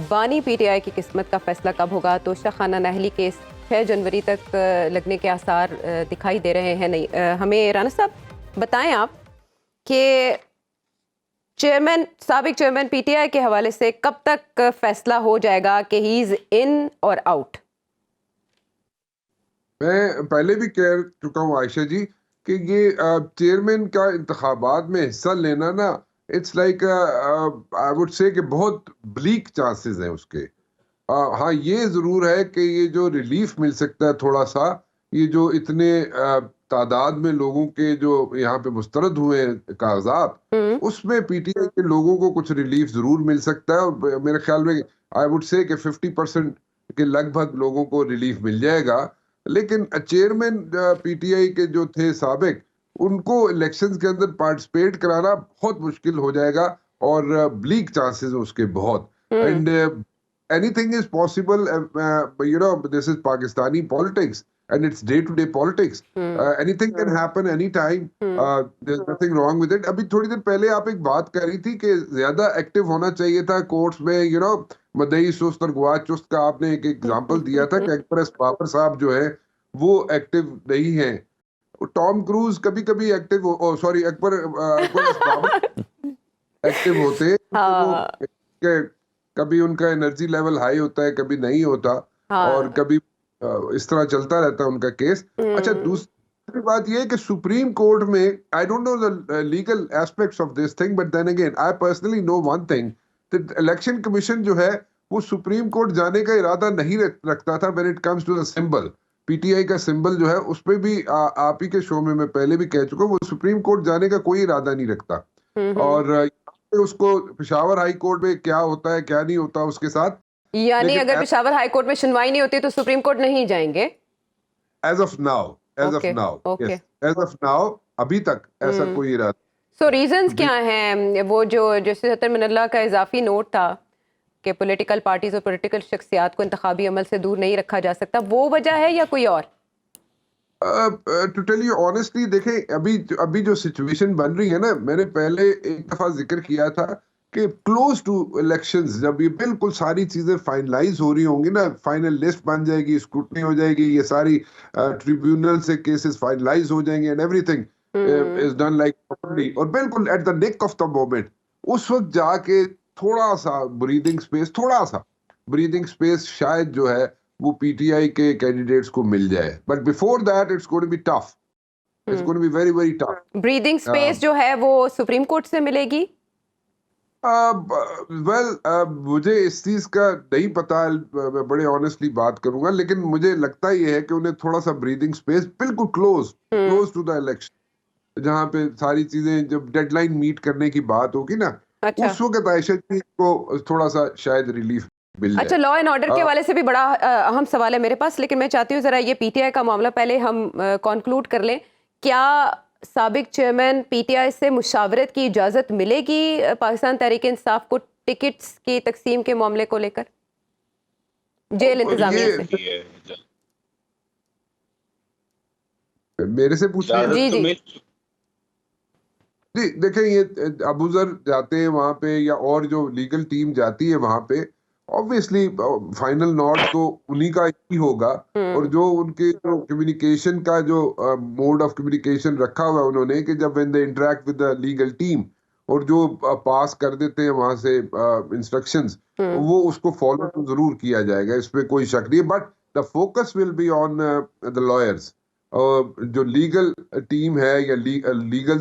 बानी पीटीआई की किस्मत का फैसला कब होगा? तो शाखाना नाहली केस 6 जनवरी तक लगने के आसार दिखाई दे रहे हैं। नहीं, हमें राना साहब बताएं आप कि साबिक चेयरमैन पीटीआई के हवाले से कब तक फैसला हो जाएगा कि ही इज इन और आउट? मैं पहले भी कह चुका हूँ आयशा जी कि ये चेयरमैन का इंतखाबात में हिस्सा लेना ना, it's like I would say कि बहुत ब्लीक चांसेस हैं उसके। हाँ, ये ज़रूर है कि ये जो रिलीफ मिल सकता है थोड़ा सा, ये जो इतने तादाद में लोगों के जो यहाँ पे मुस्तरद हुए हैं कागजात, उसमें पीटीआई के लोगों को कुछ रिलीफ ज़रूर मिल सकता है। और मेरे ख्याल में आई वुड से कि 50% के लगभग लोगों को रिलीफ मिल जाएगा। लेकिन चेयरमैन पीटीआई के जो थे साबिक, उनको इलेक्शंस के अंदर पार्टिसिपेट कराना बहुत मुश्किल हो जाएगा और ब्लीक चांसेस उसके बहुत। And anything is possible, you know, this is Pakistani politics and it's day to day politics. Anything can happen anytime. There's nothing wrong with it. अभी थोड़ी देर पहले आप एक बात कर रही थी कि ज्यादा एक्टिव होना चाहिए था कोर्ट्स में, यू नो, मदई सुस्त और गुआ चुस्त का आपने एक एग्जांपल दिया था कि अकबर एस बाबर साहब जो है वो एक्टिव नहीं है। टॉम क्रूज कभी कभी active sorry Akbar S Babar active होते, कभी उनका एनर्जी लेवल हाई होता है, कभी नहीं होता, और कभी इस तरह चलता रहता है उनका केस। अच्छा, दूसरी बात ये है कि सुप्रीम कोर्ट में, I don't know the legal aspects of this thing, but then again I personally know one thing, that election commission जो है वो सुप्रीम कोर्ट जाने का इरादा नहीं रखता था when it comes to the symbol. PTI का सिंबल जो है उस पे भी आप ही के शो में मैं पहले भी कह चुका हूँ, वो सुप्रीम कोर्ट जाने का कोई इरादा नहीं रखता। और उसको पेशावर हाई कोर्ट में क्या होता है क्या नहीं होता उसके साथ, यानी अगर पेशावर हाई कोर्ट में सुनवाई नहीं होती तो सुप्रीम कोर्ट नहीं जाएंगे एज ऑफ नाउ अभी तक ऐसा कोई इरादा। सो रीजंस क्या हैं? वो जो जस्टिस अतर मिनल्ला का इजाफी नोट था कि पॉलिटिकल पार्टीज और पॉलिटिकल शख्सियात को इंतखाबी अमल से दूर नहीं रखा जा सकता, वो वजह है या कोई और? टू टेल यू ऑनेस्टली, देखें अभी जो सिचुएशन बन रही है ना, मैंने पहले एक दफा जिक्र किया था कि क्लोज टू इलेक्शंस जब ये बिल्कुल सारी चीजें फाइनलाइज हो रही होंगी ना, फाइनल लिस्ट बन जाएगी, स्क्रूटनी हो जाएगी, ये सारी ट्रिब्यूनल से केसेस फाइनलाइज हो जाएंगे and everything is done like properly, और बिल्कुल at the nick of the moment उस वक्त जाके थोड़ा सा ब्रीदिंग स्पेस शायद जो है वो पीटीआई के कैंडिडेट्स को मिल जाए, but before that it's going to be tough, it's going to be very very tough. Breathing space जो है वो सुप्रीम कोर्ट से मिलेगी? मुझे इस चीज का नहीं पता, मैं बड़े ऑनेस्टली बात करूंगा, लेकिन मुझे लगता ये है कि उन्हें थोड़ा सा ब्रीदिंग स्पेस, बिल्कुल क्लोज टू द इलेक्शन, जहां पे सारी चीजें जब डेडलाइन मीट करने की बात होगी ना, अच्छा, उस वक्त आयशा जी को थोड़ा सा शायद रिलीफ मिल जाए। अच्छा, लॉ एंड ऑर्डर के हवाले से भी बड़ा अहम सवाल है मेरे पास, लेकिन मैं चाहती हूँ जरा ये पीटीआई का मामला पहले हम कंक्लूड कर लें। क्या साबिक चेयरमैन पीटीआई से मुशावरत की इजाज़त मिलेगी पाकिस्तान तहरीक इंसाफ को टिकट्स की तकसीम के मामले को लेकर जेल इंतजामिया से? मेरे से पूछिए। जी जी, देखें, ये अबूजर जाते हैं वहां पे या और जो लीगल टीम जाती है वहां पे, ऑब्वियसली फाइनल नॉट तो उन्हीं का ही होगा, और जो उनके जो कम्युनिकेशन का जो मोड ऑफ कम्युनिकेशन रखा हुआ है उन्होंने कि जब when they interact with the legal team और जो पास कर देते हैं वहां से इंस्ट्रक्शंस, वो उसको फॉलो तो जरूर किया जाएगा, इसमें कोई शक नहीं, but the focus will be on the lawyers, जो लीगल टीम है या लीगल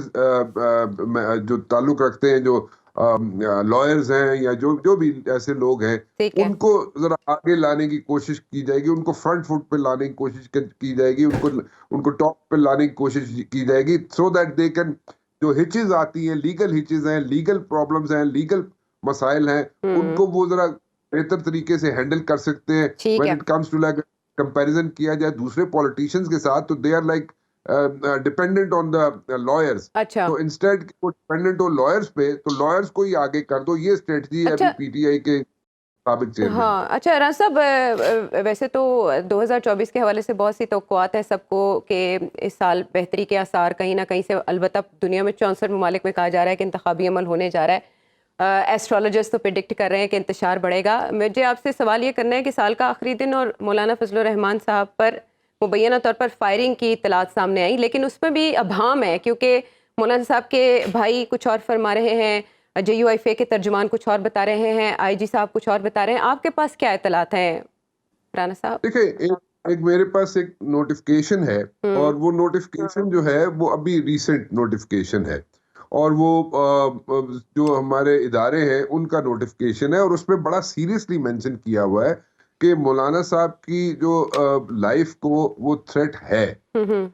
जो ताल्लुक रखते हैं, जो लॉयर्स हैं या जो भी ऐसे लोग हैं, ठीक है। उनको जरा आगे लाने की कोशिश की जाएगी, उनको फ्रंट फुट पे लाने की कोशिश की जाएगी, उनको टॉप पे लाने की कोशिश की जाएगी, सो दैट दे कैन, जो हिचेस आती हैं, लीगल हिचेस हैं, लीगल प्रॉब्लम्स हैं, लीगल मसाइल हैं, उनको वो जरा बेहतर तरीके से हैंडल कर सकते हैं। ठीक व्हेन है। It comes to like comparison किया जाए दूसरे पॉलिटिशियंस के साथ, तो they are like dependent on the lawyers. अच्छा। तो इंस्टेड वो डिपेंडेंट हो लॉयर्स पे, तो लॉयर्स को ही आगे कर दो। ये स्ट्रेटजी है अच्छा। अभी पीटीआई के साबिक चेयरमैन। हाँ, अच्छा राना साहब, वैसे तो 2024 के हवाले से बहुत सी तवक्कुआत है सबको कि इस साल बेहतरी के आसार कहीं ना कहीं से, अलबत्ता दुनिया में 64 ममालिक में कहा जा रहा है कि इंतखाबी अमल होने जा रहा है। एस्ट्रोलॉजर्स तो प्रिडिक्ट कर रहे हैं कि इंतशार बढ़ेगा। मुझे आपसे सवाल ये करना है कि साल का आखिरी दिन और मौलाना फजलुर रहमान साहब पर मुबैना तौर पर फायरिंग की इत्तलात सामने आई, लेकिन उसमें भी अभाम है क्योंकि मौलाना साहब के भाई कुछ और फरमा रहे हैं, JUIFA के तर्जुमान कुछ और बता रहे हैं, IG साहब कुछ और बता रहे हैं। आपके पास क्या इत्तलात हैं राना साहब? देखिए, एक मेरे पास एक नोटिफिकेशन है, और वो नोटिफिकेशन जो है वो अभी रिसेंट नोटिफिकेशन है, और वो जो हमारे इदारे हैं उनका नोटिफिकेशन है, और उसमें बड़ा सीरियसली मेंशन किया हुआ है कि मौलाना साहब की जो लाइफ को वो थ्रेट है,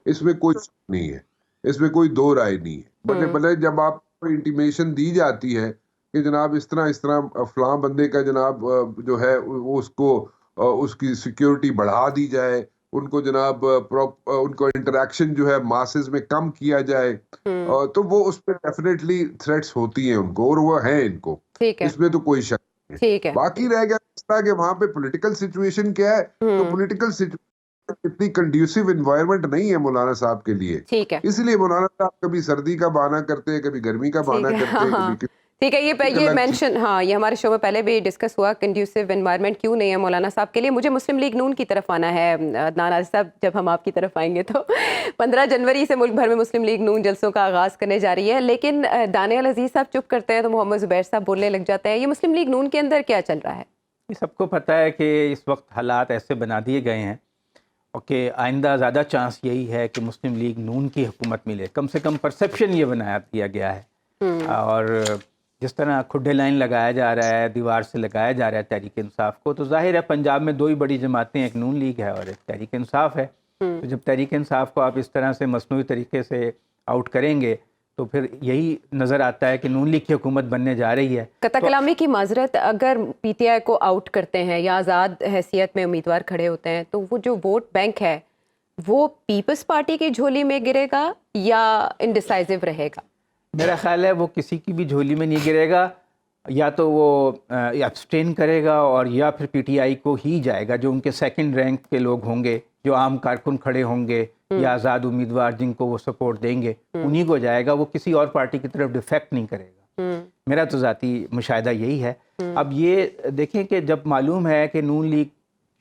इसमें कोई शक नहीं है, इसमें कोई दो राय नहीं है। भले भले जब आपको इंटीमेशन दी जाती है कि जनाब इस तरह फलां बंदे का जनाब जो है वो उसको उसकी सिक्योरिटी बढ़ा दी जाए, उनको जनाब उनको इंटरेक्शन जो है मासेस में कम किया जाए, तो वो उस पर डेफिनेटली थ्रेट्स होती हैं उनको, और वो हैं इनको, ठीक है। इसमें तो कोई शक नहीं है। ठीक है। बाकी रह गया इस तरह के वहां पे पॉलिटिकल सिचुएशन क्या है, तो पॉलिटिकल सिचुएशन इतनी कंड्यूसिव एनवायरनमेंट नहीं है मौलाना साहब के लिए, ठीक है। इसलिए मौलाना साहब कभी सर्दी का बहाना करते हैं, कभी गर्मी का बहाना ठीक है। करते हैं, हाँ, कभी ठीक है। ये अलग मेंशन, हाँ, ये हमारे शो में पहले भी डिस्कस हुआ, कंड्यूसिव एनवायरनमेंट क्यों नहीं है मौलाना साहब के लिए। मुझे मुस्लिम लीग नून की तरफ आना है अदनान आज़ साहब, जब हम आपकी तरफ आएंगे तो 15 जनवरी से मुल्क भर में मुस्लिम लीग नून जलसों का आगाज़ करने जा रही है, लेकिन दानियाल अजीज़ साहब चुप करते हैं तो मोहम्मद ज़ुबैर साहब बोलने लग जाते हैं। ये मुस्लिम लीग नून के अंदर क्या चल रहा है? ये सबको पता है कि इस वक्त हालात ऐसे बना दिए गए हैं और कि आइंदा ज़्यादा चांस यही है कि मुस्लिम लीग नून की हुकूमत मिले, कम से कम परसेप्शन ये बनाया दिया गया है। और जिस तरह खुड्डे लाइन लगाया जा रहा है, दीवार से लगाया जा रहा है तहरीक इंसाफ को, तो जाहिर है पंजाब में दो ही बड़ी जमातें, एक नून लीग है और एक तहरीक इंसाफ है। तो जब तहरीक इंसाफ को आप इस तरह से मसनूई तरीके से आउट करेंगे तो फिर यही नज़र आता है कि नून लीग की हुकूमत बनने जा रही है। कता कलामी की माजरत, अगर PTI को आउट करते हैं या आज़ाद हैसियत में उम्मीदवार खड़े होते हैं तो वो जो वोट बैंक है वो पीपल्स पार्टी की झोली में गिरेगा या इनडिसाइसिव रहेगा? मेरा ख्याल है वो किसी की भी झोली में नहीं गिरेगा, या तो वो एब्सटेन करेगा और या फिर PTI को ही जाएगा, जो उनके सेकंड रैंक के लोग होंगे, जो आम कारकुन खड़े होंगे या आज़ाद उम्मीदवार जिनको वो सपोर्ट देंगे, उन्हीं को जाएगा, वो किसी और पार्टी की तरफ डिफेक्ट नहीं करेगा। मेरा तो ज़ाती मुशाहिदा यही है। अब ये देखें कि जब मालूम है कि नून लीग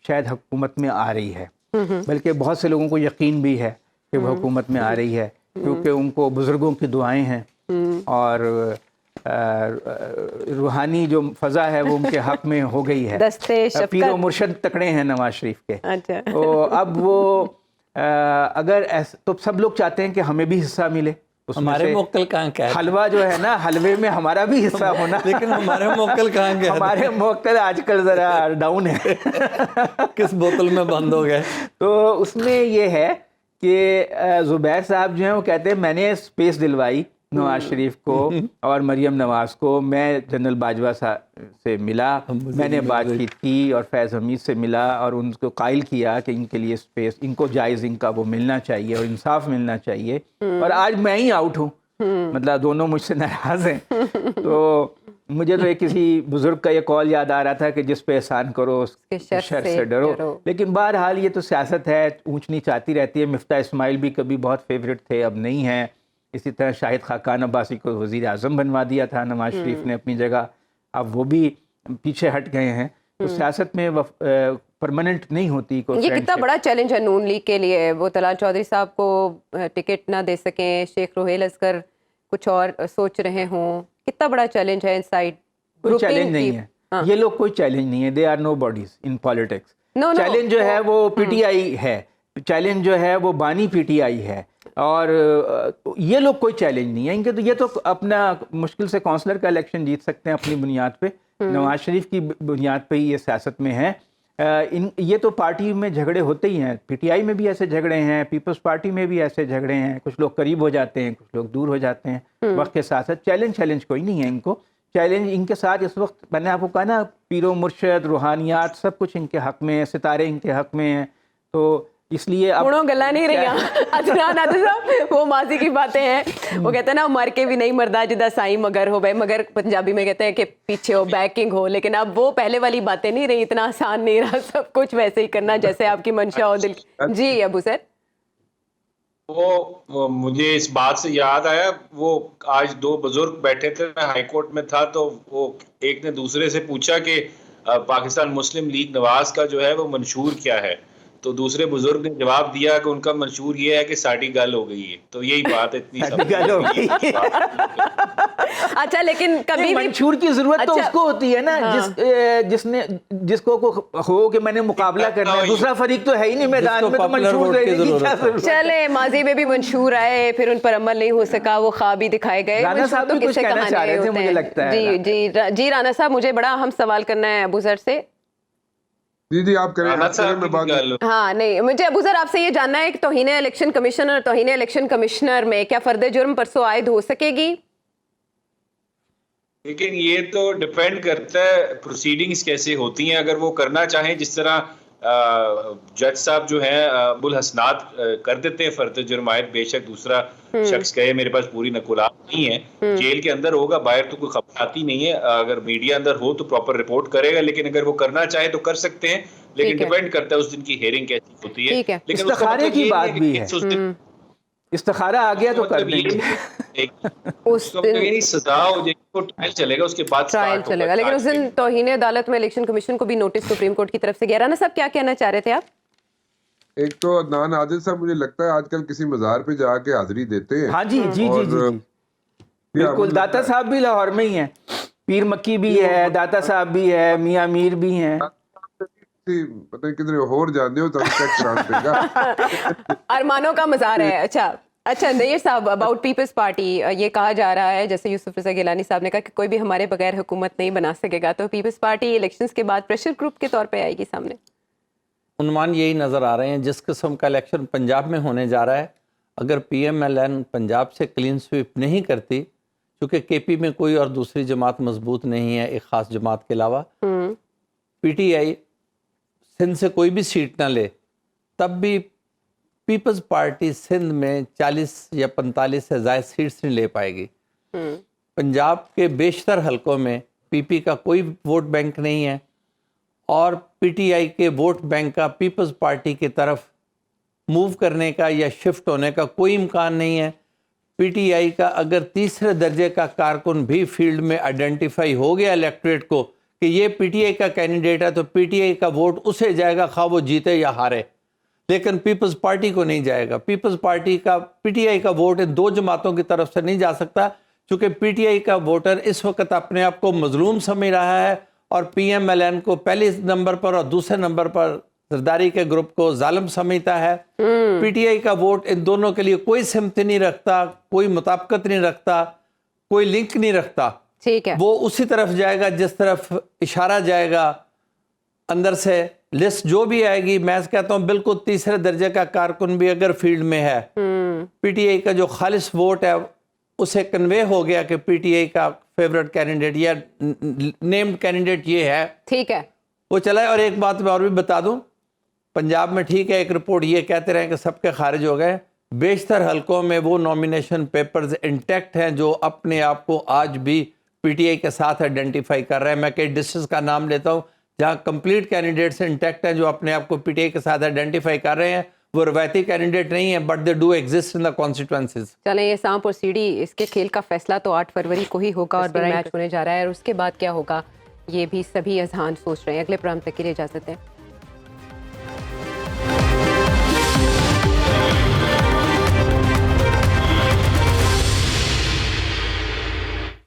शायद हुकूमत में आ रही है, बल्कि बहुत से लोगों को यकीन भी है कि वो हुकूमत में आ रही है, क्योंकि उनको बुज़ुर्गों की दुआएं हैं और रूहानी जो फ़ज़ा है वो उनके हक़ में हो गई है। दस्ते शफ़क़त, पीरो मुर्शद तकड़े हैं नवाज शरीफ के। अच्छा। तो अब वो अगर ऐसा, तो सब लोग चाहते हैं कि हमें भी हिस्सा मिले। हमारे मोक्कल कहाँ क्या है? हलवा जो है ना, हलवे में हमारा भी हिस्सा होना। लेकिन हमारे मोक्कल कहाँ गए? हमारे मोक्कल आजकल ज़रा डाउन है। किस बोतल में बंद हो गए? तो उसमें ये है कि ज़ुबैर साहब जो हैं वो कहते हैं मैंने स्पेस दिलवाई नवाज शरीफ को और मरियम नवाज को। मैं जनरल बाजवा साहब से मिला, मैंने बातचीत की और फैज़ हमीद से मिला और उनको कायल किया कि इनके लिए स्पेस, इनको जायज़ इनका वो मिलना चाहिए और इंसाफ मिलना चाहिए। और आज मैं ही आउट हूँ, मतलब दोनों मुझसे नाराज़ हैं। तो मुझे तो एक किसी बुजुर्ग का ये कॉल याद आ रहा था कि जिस पे एहसान करो उसके शर से डरो। लेकिन बहरहाल ये तो सियासत है, ऊंच नीच आती रहती है। मिफ्ता इस्माइल भी कभी बहुत फेवरेट थे, अब नहीं हैं। इसी तरह शाहिद खाकान अब्बासी को वज़ीर आज़म बनवा दिया था नवाज शरीफ ने अपनी जगह, अब वो भी पीछे हट गए हैं। तो सियासत में परमानेंट नहीं होती। ये कितना बड़ा चैलेंज है नून लीग के लिए, वो तलाल चौधरी साहब को टिकट ना दे सकें, शेख रोहेल असगर कुछ और सोच रहे हों, कितना बड़ा चैलेंज है इनसाइड? कोई चैलेंज नहीं है। हाँ। ये लोग कोई चैलेंज नहीं है, they are nobodies in politics. Challenge जो है वो PTI है चैलेंज जो है वो बानी पीटीआई है, और ये लोग कोई चैलेंज नहीं है इनके, तो ये तो अपना मुश्किल से काउंसलर का इलेक्शन जीत सकते हैं अपनी बुनियाद पे, नवाज शरीफ की बुनियाद पे ही ये सियासत में है। ये तो पार्टी में झगड़े होते ही हैं, पीटीआई में भी ऐसे झगड़े हैं, पीपल्स पार्टी में भी ऐसे झगड़े हैं, कुछ लोग करीब हो जाते हैं, कुछ लोग दूर हो जाते हैं वक्त के साथ साथ। चैलेंज कोई नहीं है इनको। चैलेंज इनके साथ इस वक्त, मैंने आपको कहा ना, पीरो मुर्शद, रूहानियात, सब कुछ इनके हक में है, सितारे इनके हक में हैं, तो इसलिए अब गला नहीं रही अदनान आदिल साहब, वो माजी की बातें हैं। वो कहते हैं ना, मर के भी नहीं मरदा जिदा साई मगर हो भाई, मगर पंजाबी में कहते हैं कि पीछे हो, बैकिंग हो, लेकिन अब वो पहले वाली बातें नहीं रही, इतना आसान नहीं रहा सब कुछ वैसे ही करना जैसे आपकी मंशा हो दिल। जी अबू सर, वो मुझे इस बात से याद आया, वो आज दो बुजुर्ग बैठे थे, मैं हाई कोर्ट में था, तो वो एक ने दूसरे से पूछा कि पाकिस्तान मुस्लिम लीग नवाज का जो है वो मंशूर क्या है, तो दूसरे बुजुर्ग ने जवाब दिया कि उनका मंशूर ये है कि साड़ी गल हो गई है। तो यही बात है, इतनी गल हो गई। अच्छा, लेकिन कभी भी मंशूर की जरूरत तो उसको होती है ना, जिसको हो कि मैंने मुकाबला करना है, दूसरा फरीक तो है ही नहीं मैदान में, तो मंशूर देने की क्या जरूरत है? चले, माजी में भी मंशूर आए, फिर उन पर अमल नहीं हो सका, वो ख्वाब ही दिखाए गए। राना साहब भी कुछ कहना चाह रहे थे, मुझे लगता है। जी राना साहब, मुझे बड़ा अहम सवाल करना है अबू सर से। जी आप करें, मैं बात। हाँ नहीं, मुझे अबू सर आपसे ये जानना है कि तौहीन इलेक्शन कमीशन और तौहीन इलेक्शन कमिश्नर में क्या फर्द जुर्म परसों आयद हो सकेगी? लेकिन ये तो डिपेंड करता है प्रोसीडिंग्स कैसे होती हैं। अगर वो करना चाहें, जिस तरह जज साहब जो हैं अबुल हसनात कर देते हैं फर्द जुर्म आयद, बेशक दूसरा शख्स कहे मेरे पास पूरी नकुलात नहीं है, जेल के अंदर होगा, बाहर तो कोई खबर आती नहीं है, अगर मीडिया अंदर हो तो प्रॉपर रिपोर्ट करेगा, लेकिन अगर वो करना चाहे तो कर सकते हैं, लेकिन डिपेंड करता है उस दिन की हेयरिंग कैसी होती है। लेकिन इस्तिखारे की बात भी है, इस्तिखारा आ गया तो कर देंगे, उस दिन सजा हो जाएगी, तो ट्रायल चलेगा, उसके बाद ट्रायल चलेगा। लेकिन उस दिन तौहीन अदालत में इलेक्शन कमीशन को भी नोटिस सुप्रीम कोर्ट की तरफ से गया। राना साहब, क्या कहना चाह रहे थे आप? एक तो अदनान आदिल साहब मुझे लगता है आजकल किसी मजार पे जाके हाजिरी देते हैं। हाँ जी जी जी जी बिल्कुल। दाता साहब भी लाहौर में ही हैं, पीर मक्की भी है, दाता साहब भी है, मियां मीर भी हैं, पता नहीं किधर और जाते हो तो चेक करा देगा। अरमानों का मजार है। अच्छा नईर साहब, अबाउट पीपल्स पार्टी, ये कहा जा रहा है, जैसे यूसुफ रज़ा गिलानी साहब ने कहा कि कोई भी हमारे बगैर हुकूमत नहीं बना सकेगा, तो पीपल्स पार्टी इलेक्शंस के बाद प्रेशर ग्रुप के तौर पे आएगी सामने। उन्मान यही नज़र आ रहे हैं, जिस किस्म का इलेक्शन पंजाब में होने जा रहा है, अगर PMLN पंजाब से क्लीन स्वीप नहीं करती, क्योंकि KP में कोई और दूसरी जमात मजबूत नहीं है एक ख़ास जमात के अलावा, PTI सिंध से कोई भी सीट ना ले, तब भी पीपल्स पार्टी सिंध में 40 या 45 से ज़्यादा सीट्स नहीं ले पाएगी। पंजाब के बेशतर हलकों में PP का कोई वोट बैंक नहीं है, और PTI के वोट बैंक का पीपल्स पार्टी की तरफ मूव करने का या शिफ्ट होने का कोई इम्कान नहीं है। PTI का अगर तीसरे दर्जे का कारकुन भी फील्ड में आइडेंटिफाई हो गया इलेक्टोरेट को कि ये PTI का कैंडिडेट है, तो PTI का वोट उसे जाएगा, खा वो जीते या हारे, लेकिन पीपल्स पार्टी को नहीं जाएगा। पीपल्स पार्टी का PTI का वोट इन दो जमातों की तरफ से नहीं जा सकता, क्योंकि PTI का वोटर इस वक्त अपने आप को मजलूम समझ रहा है और PMLN को पहले नंबर पर और दूसरे नंबर पर जरदारी के ग्रुप को जालिम समझता है। PTI का वोट इन दोनों के लिए कोई सिमत नहीं रखता, कोई मुताबिकत नहीं रखता, कोई लिंक नहीं रखता। ठीक है, वो उसी तरफ जाएगा जिस तरफ इशारा जाएगा अंदर से। लिस्ट जो भी आएगी, मैं कहता हूँ बिल्कुल तीसरे दर्जे का कारकुन भी अगर फील्ड में है, PTI का जो खालिस वोट है उसे कन्वे हो गया कि PTI का फेवरेट कैंडिडेट या नेम्ड कैंडिडेट ये है, ठीक है, वो चला है। और एक बात मैं और भी बता दूं, पंजाब में ठीक है एक रिपोर्ट ये कहते रहे कि सबके खारिज हो गए, बेशतर हलकों में वो नॉमिनेशन पेपर्स इंटैक्ट हैं जो अपने आप को आज भी PTI के साथ आइडेंटिफाई कर रहे हैं। मैं कई डिस्ट्रिक्ट का नाम लेता हूँ जहाँ कंप्लीट कैंडिडेट्स इंटैक्ट हैं जो अपने आप को PTI के साथ आइडेंटिफाई कर रहे हैं। वो रवायती कैंडिडेट नहीं है, but they do exist in the constituencies. चलें, ये सांप और सीढ़ी, इसके खेल का फैसला तो 8 फरवरी को ही होगा और बड़ा मैच होने जा रहा है, और उसके बाद क्या होगा ये भी सभी अजहान सोच रहे हैं। अगले प्रोग्राम तक के लिए इजाजत है।